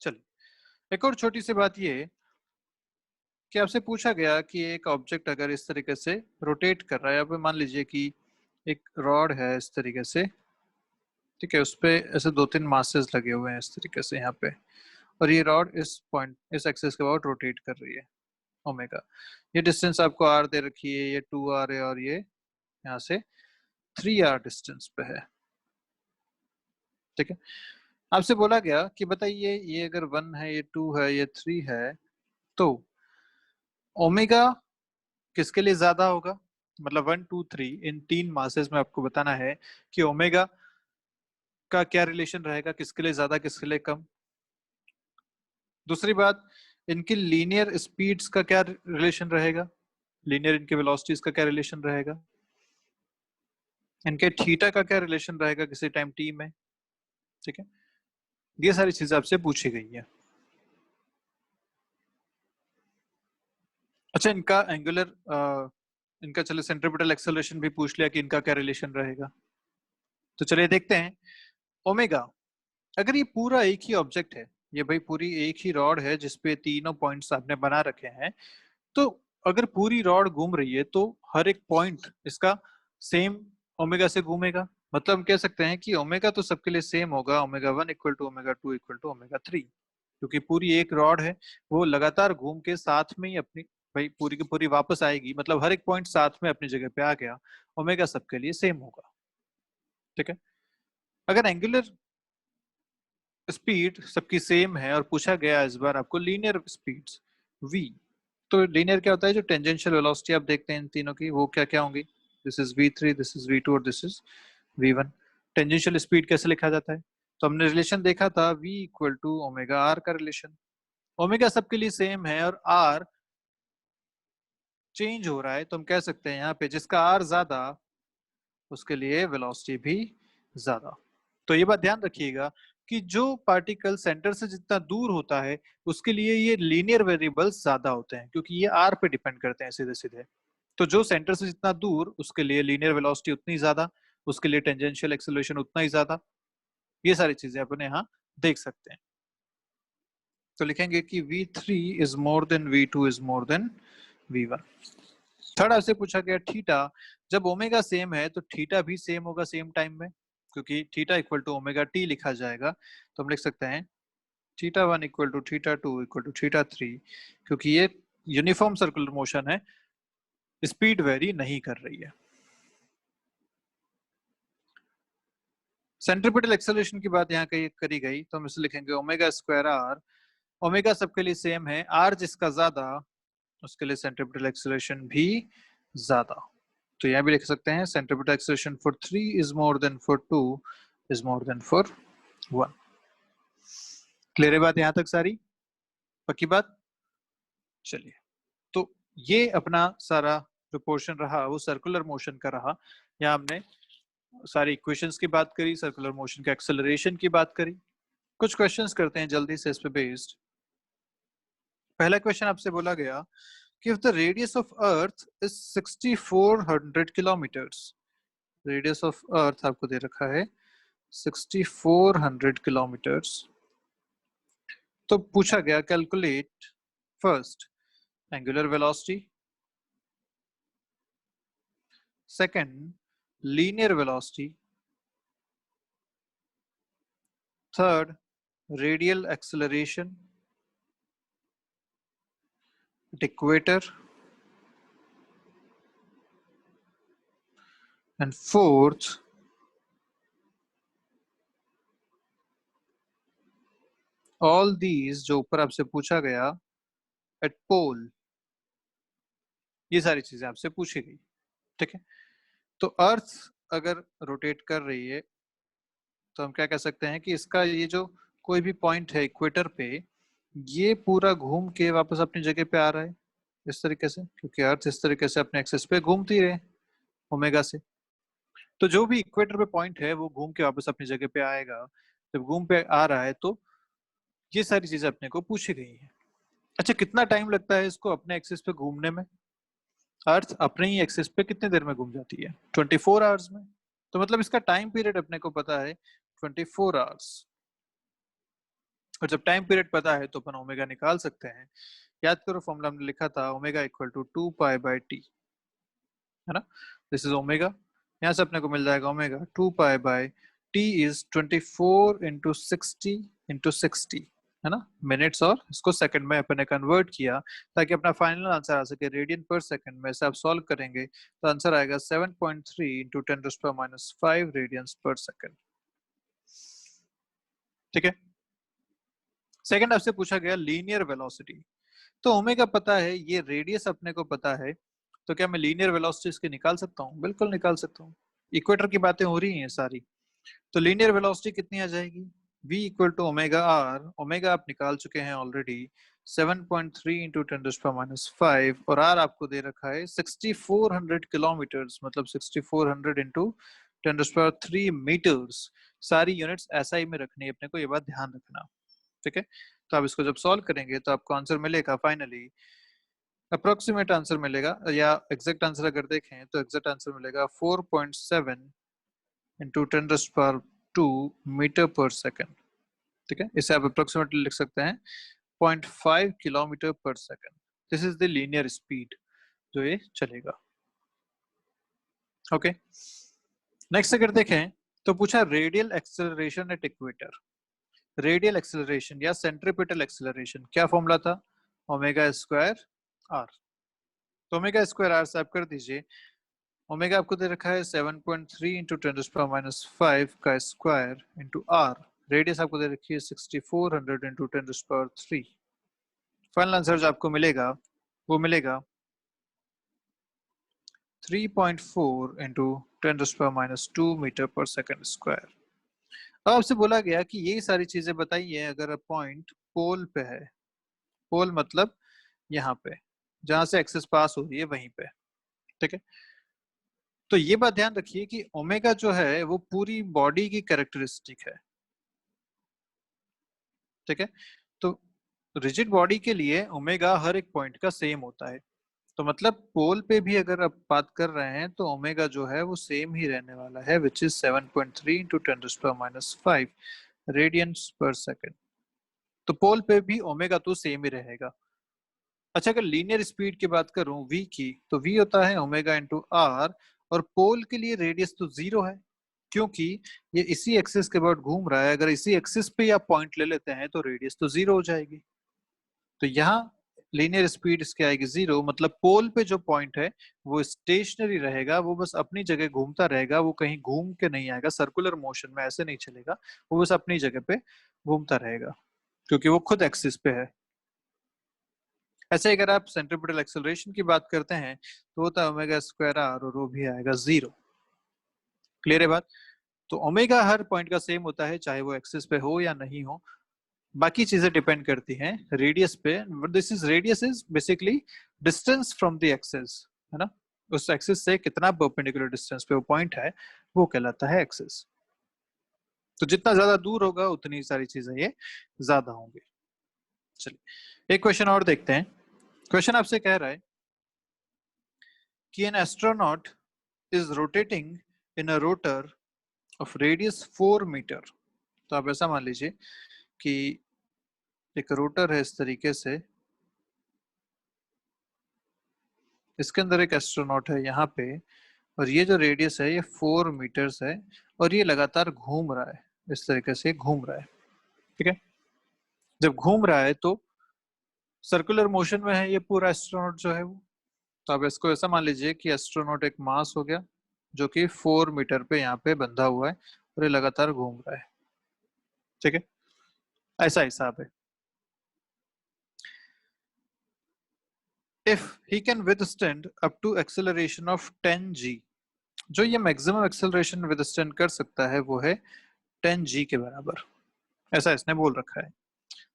चलिए, एक और छोटी सी बात ये कि आपसे पूछा गया कि एक ऑब्जेक्ट अगर इस तरीके से रोटेट कर रहा है, अब मान लीजिए कि एक रॉड है इस तरीके से, ठीक है, उस पे ऐसे दो तीन मासेस लगे हुए हैं इस तरीके से यहाँ पे, और ये रॉड इस पॉइंट इस एक्सिस के अबाउट रोटेट कर रही है ओमेगा। ये डिस्टेंस आपको आर दे रखी है, ये 2r है और ये यहाँ से 3r डिस्टेंस पे है, ठीक है। आपसे बोला गया कि बताइए ये अगर 1 है, ये 2 है, ये 3 है, तो ओमेगा किसके लिए ज्यादा होगा? मतलब 1 2 3 इन तीन मासेस में आपको बताना है कि ओमेगा का क्या रिलेशन रहेगा, किसके लिए ज्यादा किसके लिए कम। दूसरी बात, इनकी लीनियर स्पीड्स का क्या रिलेशन रहेगा, लीनियर इनके वेलोसिटीज का क्या रिलेशन रहेगा, इनके थीटा का क्या रिलेशन रहेगा किसी टाइम टी में। ठीक है, ये सारी चीजें आपसे पूछी गई है। अच्छा, इनका एंगुलर इनका चलो सेंट्रीपिटल एक्सेलरेशन भी पूछ लिया कि इनका क्या रिलेशन रहेगा। तो चलिए देखते हैं। ओमेगा, अगर ये पूरा एक ही ऑब्जेक्ट है, ये भाई पूरी एक ही रॉड है जिसपे तीनों पॉइंट्स आपने बना रखे हैं, तो अगर पूरी रॉड घूम रही है तो हर एक पॉइंट इसका सेम ओमेगा से घूमेगा। मतलब हम कह सकते हैं कि ओमेगा तो सबके लिए सेम होगा, omega 1 equal to omega 2 equal to omega 3, क्योंकि पूरी एक रॉड है, वो लगातार घूम के साथ में ही अपनी भाई पूरी की पूरी वापस आएगी, मतलब हर एक पॉइंट साथ में अपनी जगह पे आ गया, ओमेगा सबके लिए सेम होगा। ठीक है, अगर एंगुलर स्पीड सबकी सेम है और पूछा गया इस बार आपको लीनियर स्पीड्स v, तो लीनियर क्या होता है, जो टेंजेंशियल वेलोसिटी आप देखते हैं इन तीनों की वो क्या क्या होंगी, this is v3, this is v2 और this is v1। Tangential speed कैसे लिखा जाता है? तो हमने रिलेशन देखा था v equal to omega r का रिलेशन। ओमेगा सबके लिए सेम है और आर चेंज हो रहा है, तो हम कह सकते हैं यहाँ पे जिसका आर ज्यादा उसके लिए वेलोसिटी भी ज्यादा। तो ये बात ध्यान रखिएगा कि जो पार्टिकल सेंटर से जितना दूर होता है उसके लिए ये लीनियर वेरिएबल्स ज्यादा होते हैं, क्योंकि ये आर पे डिपेंड करते हैं सीधे सीधे। तो जो सेंटर से जितना दूर उसके लिए लीनियर वेलोसिटी उतनी ज्यादा, उसके लिए टेंजेंशियल एक्सेलरेशन उतना ही ज्यादा। ये सारी चीजें अपने यहाँ देख सकते हैं। तो लिखेंगे कि v3 is more than v2 is more than v1। Third आपसे पूछा गया थीटा, जब ओमेगा सेम है तो थीटा भी सेम होगा सेम टाइम में, क्योंकि theta equal to omega t लिखा जाएगा। तो हम लिख सकते हैं θ1 इक्वल टू θ2 इक्वल टू θ3, क्योंकि ये यूनिफॉर्म सर्कुलर मोशन है, स्पीड वेरी नहीं कर रही है। सेंट्रीपिटल एक्सेलरेशन की बात यहाँ करी गई, तो हम इसे लिखेंगे ओमेगा स्क्वायर आर। ओमेगा सबके लिए सेम है, आर जिसका ज्यादा उसके लिए सेंट्रीपिटल एक्सेलरेशन भी ज्यादा। तो यहाँ भी लिख सकते हैं centripetal acceleration for 3 is more than for 2 is more than for 1। Clear है बात यहाँ तक सारी? पक्की बात? चलिए, तो ये अपना सारा जो पोर्शन रहा वो सर्कुलर मोशन का रहा। यहाँ हमने सारी इक्वेशंस की बात करी, सर्कुलर मोशन के एक्सेलरेशन की बात करी। कुछ क्वेश्चंस करते हैं जल्दी से इस पे बेस्ड। पहला क्वेश्चन आपसे बोला गया कि if the radius of earth is 6400 kilometers, radius of earth आपको दे रखा है 6400 किलोमीटर्स, तो पूछा गया calculate first angular velocity, second linear velocity, third radial acceleration at equator, and fourth all these जो ऊपर आपसे पूछा गया at pole। ये सारी चीजें आपसे पूछी गई। ठीक है, तो अर्थ अगर रोटेट कर रही है तो हम क्या कह सकते हैं कि इसका ये जो कोई भी पॉइंट है इक्वेटर पे, ये पूरा घूम के वापस अपनी जगह पे आ रहा है इस तरीके से, क्योंकि अर्थ इस तरीके से अपने एक्सिस पे घूमती रहे ओमेगा से। तो जो भी इक्वेटर पे पॉइंट है वो घूम के वापस अपनी जगह पे आएगा। जब घूम पे आ रहा है तो ये सारी चीजें अपने को पूछी गई है। अच्छा, कितना टाइम लगता है इसको अपने एक्सिस पे घूमने में? अर्थ अपने ही एक्सिस पे कितने देर में घूम जाती है? 24 आवर्स में। तो मतलब इसका टाइम पीरियड अपने को पता है 24 आवर्स। और जब टाइम पीरियड पता है तो अपन ओमेगा निकाल सकते हैं। याद करो फॉर्मूला हमने लिखा था omega equal to 2 pi by t, है ना? दिस इज ओमेगा, यहाँ से अपने को मिल जाएगा omega 2 pi by T is 24 into 60 है ना, मिनट्स, और इसको सेकंड में अपन ने कन्वर्ट किया ताकि अपना फाइनल आंसर आ सके रेडियन पर सेकंड में। से आप सॉल्व करेंगे तो आंसर आएगा 7.3 इंटू 10⁻⁵ रेडियंस पर सेकंड। ठीक है। सेकंड आपसे पूछा गया लीनियर वेलोसिटी। तो ओमेगा पता है, ये रेडियस अपने को पता है, तो क्या मैं लीनियर वेलोसिटी इसके निकाल सकता हूँ? बिल्कुल निकाल सकता हूँ। इक्वेटर की बातें हो रही हैं सारी, तो लीनियर वेलोसिटी कितनी आ जाएगी? v equal to omega r. Omega आप निकाल चुके हैं ऑलरेडी, 7.3 इंटू 10⁻⁵, और आर आपको दे रखा है 6400 किलोमीटर, मतलब 6400 इंटू 10⁻³ मीटर्स। सारी यूनिट्स एसआई में रखनी है अपने को, ये बात ध्यान रखना। ठीक है, तो आप इसको जब सॉल्व करेंगे तो आपको आंसर मिलेगा फाइनली, अप्रोक्सीमेट आंसर मिलेगा, या एग्जैक्ट आंसर अगर देखें तो एग्जैक्ट आंसर मिलेगा 4.7 इंटू 10⁻² मीटर पर सेकेंड। ठीक है, इसे आप अप्रोक्सीमेटली लिख सकते हैं 0.5 किलोमीटर पर second. This is the linear speed जो ये चलेगा। ओके, नेक्स्ट अगर देखें तो पूछा radial acceleration at equator. Radial acceleration या सेंट्रीपिटल एक्सेलरेशन क्या फॉर्मूला था? Omega square r. तो ओमेगा स्क्वायर आर से आप कर दीजिए, ओमेगा आपको दे रखा है 7.3 इंटू 10⁻⁵ का स्क्वायर इंटू आर। रेडियस आपको दे रखी है 6400 इंटू 10⁻3। फाइनल आंसर जो आपको मिलेगा वो मिलेगा 3.4 इंटू 10⁻² मीटर पर सेकेंड स्क्वायर। अब आपसे बोला गया कि ये सारी चीजें बताइए अगर पॉइंट पोल पे है। पोल मतलब यहाँ पे जहां से एक्सिस पास हो रही है वहीं पे। ठीक है, तो ये बात ध्यान रखिए कि ओमेगा जो है वो पूरी बॉडी की कैरेक्टरिस्टिक है। ठीक है, तो रिजिड बॉडी के लिए ओमेगा हर एक पॉइंट का सेम होता है, तो मतलब पोल पे भी अगर आप बात कर रहे हैं तो ओमेगा जो है वो सेम ही रहने वाला है, विच इज 7.3 इंटू 10⁻⁵ रेडियंस पर सेकेंड। तो पोल पे भी ओमेगा तो सेम ही रहेगा। अच्छा, अगर लीनियर स्पीड की बात करूं v की, तो v होता है ओमेगा इंटू आर, और पोल के लिए रेडियस तो 0 है क्योंकि ये इसी एक्सिस के बाद घूम रहा है। अगर इसी एक्सिस पे आप पॉइंट ले लेते हैं तो रेडियस तो 0 हो जाएगी। तो यहाँ लीनियर स्पीड इसके आएगी 0, मतलब पोल पे जो पॉइंट है वो स्टेशनरी रहेगा, वो बस अपनी जगह घूमता रहेगा, वो कहीं घूम के नहीं आएगा, सर्कुलर मोशन में ऐसे नहीं चलेगा, वो बस अपनी जगह पे घूमता रहेगा क्योंकि वो खुद एक्सिस पे है। ऐसे अगर आप सेंट्रीपिटल एक्सेलरेशन की बात करते हैं तो होता है ओमेगा स्क्वायर आर, और वो भी आएगा 0। क्लियर है बात? तो ओमेगा हर पॉइंट का सेम होता है चाहे वो एक्सिस पे हो या नहीं हो, बाकी चीजें डिपेंड करती हैं रेडियस पे। This is radius is basically distance from the axis, है ना, उस एक्सिस से कितना परपेंडिकुलर डिस्टेंस पे वो पॉइंट है वो कहलाता है एक्सिस। तो जितना ज्यादा दूर होगा उतनी सारी चीजें ये ज्यादा होंगी। चलिए एक क्वेश्चन और देखते हैं। क्वेश्चन आपसे कह रहा है कि an astronaut is rotating in a rotor of radius 4 metre. तो आप ऐसा मान लीजिए कि एक रोटर है इस तरीके से, इसके अंदर एक एस्ट्रोनॉट है यहाँ पे, और ये जो रेडियस है ये 4 मीटर्स है, और ये लगातार घूम रहा है, इस तरीके से घूम रहा है। ठीक है, जब घूम रहा है तो सर्कुलर मोशन में है ये पूरा एस्ट्रोनॉट जो है वो। तो आप इसको ऐसा मान लीजिए कि एस्ट्रोनॉट एक मास हो गया जो कि 4 मीटर पे यहाँ पे बंधा हुआ है और ये लगातार घूम रहा है। ठीक है, ऐसा हिसाब है। If he can withstand up to acceleration of 10 g, जो ये मैक्सिमम एक्सेलरेशन विदस्टैंड कर सकता है वो है 10 g के बराबर, ऐसा इसने बोल रखा है।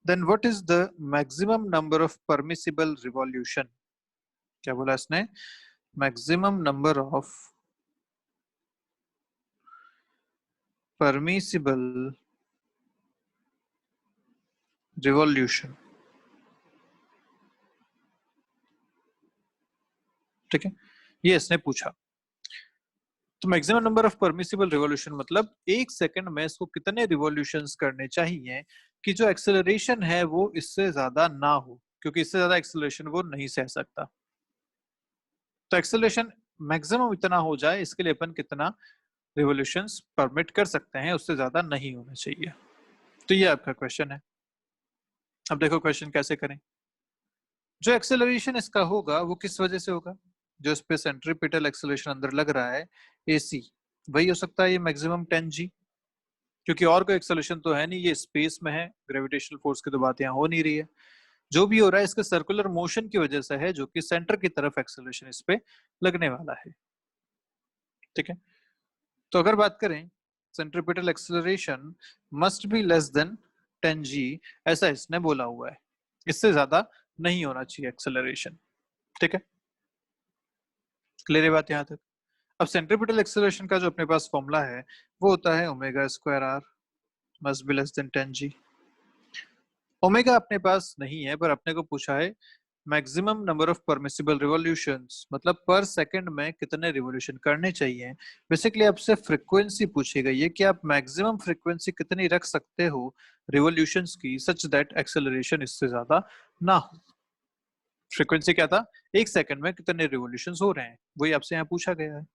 Then what is the maximum number of permissible revolution? क्या बोला इसने? Maximum number of permissible revolution. ठीक है, ये इसने पूछा। तो maximum number of permissible revolution मतलब एक सेकंड में इसको कितने रिवॉल्यूशंस करने चाहिए कि जो एक्सेलरेशन है वो इससे ज्यादा ना हो, क्योंकि इससे ज्यादा एक्सेलरेशन वो नहीं सह सकता। तो एक्सेलरेशन मैक्सिमम इतना हो जाए इसके लिए अपन कितना रिवॉल्यूशंस परमिट कर सकते हैं, उससे ज्यादा नहीं होना चाहिए। तो ये आपका क्वेश्चन है। अब देखो क्वेश्चन कैसे करें। जो एक्सेलरेशन इसका होगा वो किस वजह से होगा? जो इस पे सेंट्रीपिटल एक्सेलरेशन अंदर लग रहा है AC, वही हो सकता है ये मैक्सिमम 10 g, क्योंकि और कोई एक्सेलरेशन तो है नहीं, ये स्पेस में है, ग्रेविटेशनल फोर्स की तो बात यहाँ हो नहीं रही है। जो भी हो रहा है इसके सर्कुलर मोशन की वजह से है, जो कि सेंटर की तरफ एक्सेलरेशन इस पे लगने वाला है। ठीक है, तो अगर बात करें centripetal acceleration must be less than 10 g, ऐसा इसने बोला हुआ है, इससे ज्यादा नहीं होना चाहिए एक्सेलरेशन। ठीक है, क्लियर है बात यहाँ तक। अब सेंट्रीपिटल एक्सेलरेशन का जो अपने पास फॉर्मूला है वो होता है omega square r must be less than 10 g। Omega अपने पास नहीं है, पर अपने को पूछा है maximum number of permissible revolutions, मतलब पर सेकंड में कितने रिवॉल्यूशन करने चाहिए। बेसिकली आपसे फ्रीक्वेंसी पूछी गई है कि आप मैक्सिमम फ्रीक्वेंसी कितनी रख सकते हो रिवॉल्यूशंस की, सच दैट एक्सेलरेशन इससे ज्यादा ना हो। फ्रीक्वेंसी क्या था, एक सेकंड में कितने रिवॉल्यूशंस हो रहे हैं, वही आपसे यहाँ पूछा गया है।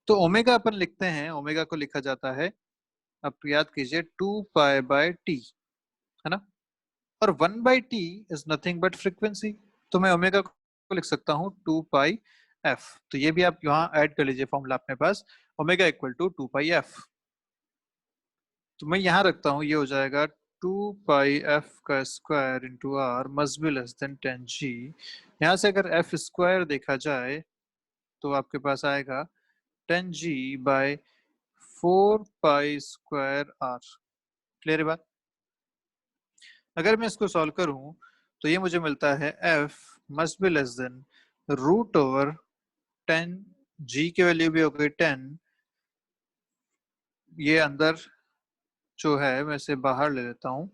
तो ओमेगा अपन लिखते हैं, ओमेगा को लिखा जाता है, आप याद कीजिए 2 पाई/t, है ना। और 1/t is nothing but frequency, तो मैं ओमेगा को लिख सकता हूँ 2 पाई/f। तो ये भी आप यहाँ ऐड कर लीजिए फॉर्मूला अपने पास, ओमेगा इक्वल टू 2 पाई/f। तो मैं यहाँ रखता हूँ, ये हो जाएगा 2 पाई/f का square into r must be less than 10 g। यहाँ से अगर f स्क्वायर देखा जाए तो आपके पास आएगा 10g/4 पाई² r। क्लियर है बात। अगर मैं इसको सॉल्व करूं तो ये मुझे मिलता है f must be less than √10, g की वैल्यू भी हो गई 10, ये अंदर जो है मैं इसे बाहर ले लेता हूं,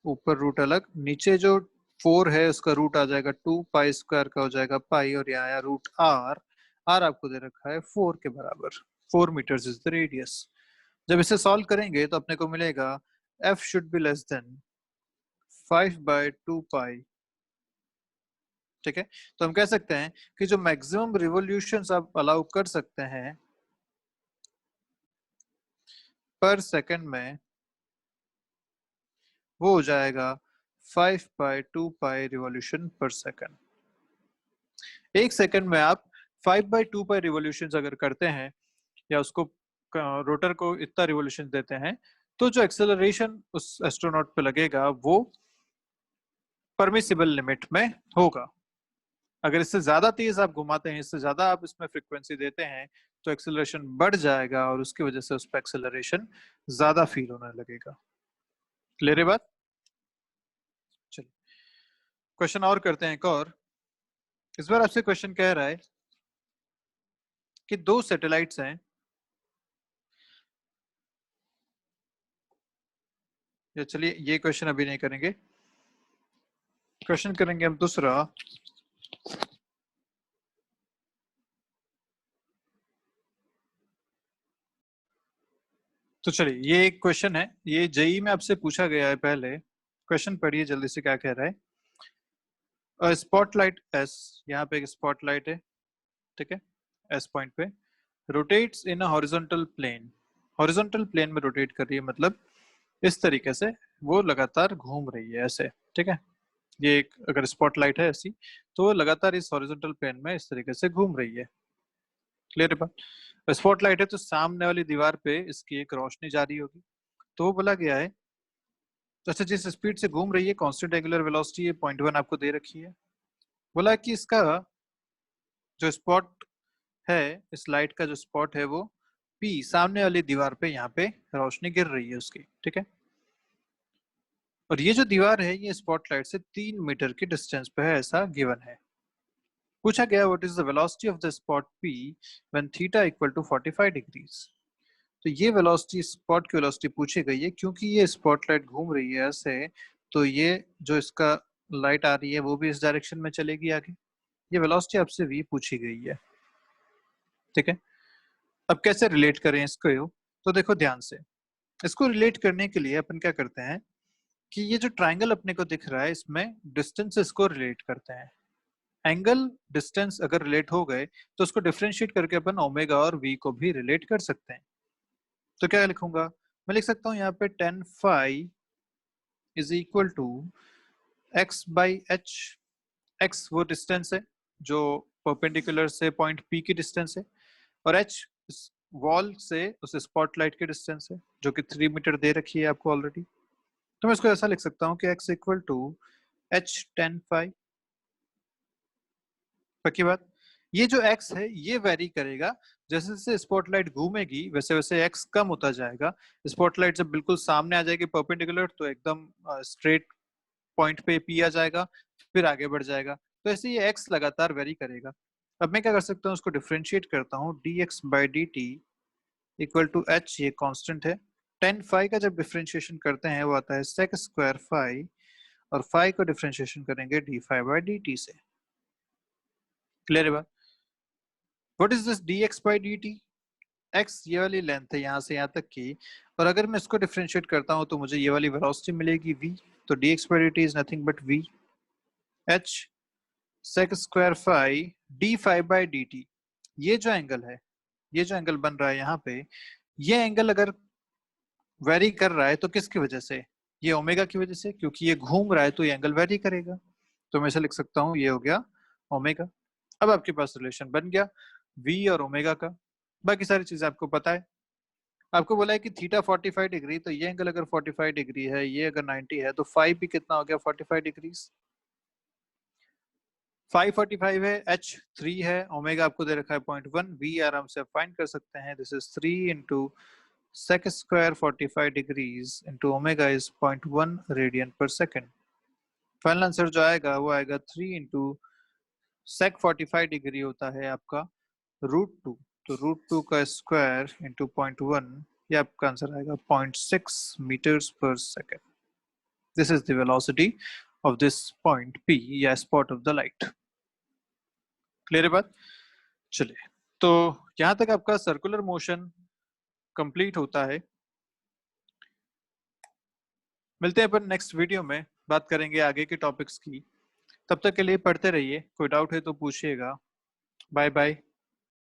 ऊपर रूट अलग, नीचे जो 4 है उसका रूट आ जाएगा 2 पाई² का हो जाएगा पाई, और यहाँ आया √r। r आपको दे रखा है 4 के बराबर, 4 मीटर्स इज द रेडियस। जब इसे सॉल्व करेंगे तो अपने को मिलेगा f should be less then 5/2 पाई। ठीक है, तो हम कह सकते हैं कि जो मैक्सिमम रिवॉल्यूशंस आप अलाउ कर सकते हैं पर सेकंड में, वो हो जाएगा 5/2 पाई रिवॉल्यूशन पर सेकंड। एक सेकंड में आप 5/2 पाई रिवॉल्यूशन अगर करते हैं, या उसको रोटर को इतना रिवॉल्यूशन देते हैं, तो जो एक्सेलरेशन उस एस्ट्रोनॉट पे लगेगा वो परमिसिबल लिमिट में होगा। अगर इससे ज्यादा तेज आप घुमाते हैं, इससे ज्यादा आप इसमें फ्रीक्वेंसी देते हैं, तो एक्सेलरेशन बढ़ जाएगा और उसकी वजह से उस पर एक्सेलरेशन ज्यादा फील होने लगेगा। क्लियर है बात। चलिए क्वेश्चन और करते हैं एक और। इस बार आपसे क्वेश्चन कह रहा है कि दो सैटेलाइट्स हैं, या चलिए ये क्वेश्चन अभी नहीं करेंगे, क्वेश्चन करेंगे हम दूसरा। तो चलिए ये एक क्वेश्चन है, ये जेई में आपसे पूछा गया है पहले। क्वेश्चन पढ़िए जल्दी से, क्या कह रहा है। स्पॉटलाइट एस, यहाँ पे एक स्पॉटलाइट है, ठीक है, एस पॉइंट पे rotates in a horizontal plane, horizontal plane में रोटेट कर रही है, मतलब इस तरीके से वो लगातार घूम रही है ऐसे। ठीक है, ये एक अगर स्पॉटलाइट है ऐसी, तो वो लगातार इस हॉरिजॉन्टल प्लेन में इस तरीके से घूम रही है। क्लियर है बात। स्पॉटलाइट है तो सामने वाली दीवार पे इसकी एक रोशनी जा रही होगी। तो वो बोला गया है, तो अच्छा जिस स्पीड से घूम रही है कांस्टेंट एंगुलर वेलोसिटी है 0.1 आपको दे रखी है। बोला कि इसका जो स्पॉट है, इस लाइट का जो स्पॉट है वो पी सामने वाली दीवार पे यहाँ पे रोशनी गिर रही है उसकी। ठीक है, और ये जो दीवार है ये स्पॉटलाइट से 3 मीटर की डिस्टेंस पे है, ऐसा गिवन है। पूछा गया what is the velocity of the spot P when theta equal to 45 degrees. तो ये वेलोसिटी, स्पॉट की वेलोसिटी पूछी गई है, क्योंकि ये स्पॉटलाइट घूम रही है ऐसे, तो ये जो इसका लाइट आ रही है वो भी इस डायरेक्शन में चलेगी आगे। ये वेलोसिटी आपसे v पूछी गई है। ठीक है, अब कैसे रिलेट करें इसको, तो देखो ध्यान से, इसको रिलेट करने के लिए अपन क्या करते हैं कि ये जो ट्राइंगल अपने को दिख रहा है इसमें डिस्टेंसेस को रिलेट करते हैं। एंगल डिस्टेंस अगर रिलेट हो गए तो उसको डिफरेंशिएट करके अपन ओमेगा और v को भी रिलेट कर सकते हैं। तो क्या लिखूंगा, मैं लिख सकता हूँ यहाँ पे 10 phi is equal to x/h। x वो डिस्टेंस है जो परपेंडिकुलर से पॉइंट P की डिस्टेंस है, और h वॉल से उस स्पॉटलाइट की डिस्टेंस है जो कि 3 मीटर दे रखी है आपको ऑलरेडी। तो मैं इसको ऐसा लिख सकता हूँ कि x equal to h10 phi. पक्की बात। ये जो x है ये वेरी करेगा, जैसे जैसे स्पॉटलाइट घूमेगी वैसे वैसे x कम होता जाएगा। स्पॉटलाइट जब बिल्कुल सामने आ जाएगी परपेंडिकुलर तो एकदम स्ट्रेट पॉइंट पे पी आ जाएगा, फिर आगे बढ़ जाएगा। तो ऐसे ये x लगातार वेरी करेगा। अब मैं क्या कर सकता हूँ, उसको डिफ्रेंशिएट करता हूँ, dx/dt इक्वल टू h, ये कांस्टेंट है। 10 फाई का जब डिफ्रेंशिएशन करते हैं वो आता है sec स्क्वायर फाई, और फाई को डिफ्रेंशिएशन करेंगे d फाई/dt से। क्लियर है बात। What is this dx/dt? x ये वाली लेंथ है यहाँ से यहाँ तक की, और अगर मैं इसको डिफ्रेंशिएट करता हूँ तो मुझे ये वाली वेलोसिटी मिलेगी v। तो dx/dt is nothing but v h sec square phi d फाई/dt। ये जो एंगल है, ये जो एंगल बन रहा है यहाँ पे, ये एंगल अगर वेरी कर रहा है तो किसकी वजह से? ये ओमेगा की वजह से, क्योंकि ये घूम रहा है तो ये एंगल वेरी करेगा। तो मैं इसे लिख सकता हूँ, ये हो गया ओमेगा। अब आपके पास रिलेशन बन गया v और ओमेगा का। बाकी सारी चीजें आपको पता है। आपको बोला है कि थीटा 45 डिग्री, तो ये एंगल अगर 45 डिग्री है, ये अगर 90 है, तो फाइव भी कितना हो गया 45 डिग्री। 545 है, h 3 है, ओमेगा आपको दे रखा है 0.1, v आराम से फाइंड कर सकते हैं। This is 3 into sec square 45 degrees into omega is 0.1 radian पर सेकेंड। फाइनल आंसर जो आएगा वो आएगा 3 इंटू sec 45 डिग्री होता है आपका √2। तो √2 का स्क्वायर इंटू 0.1, ये आपका आंसर आएगा 0.6 मीटर्स पर second. This is the velocity of this point P या spot of the light. Clear है बात। चलिए, तो यहां तक आपका सर्कुलर मोशन कंप्लीट होता है। मिलते हैं अपन नेक्स्ट वीडियो में, बात करेंगे आगे के टॉपिक्स की। तब तक के लिए पढ़ते रहिए, कोई डाउट है तो पूछिएगा। Bye bye.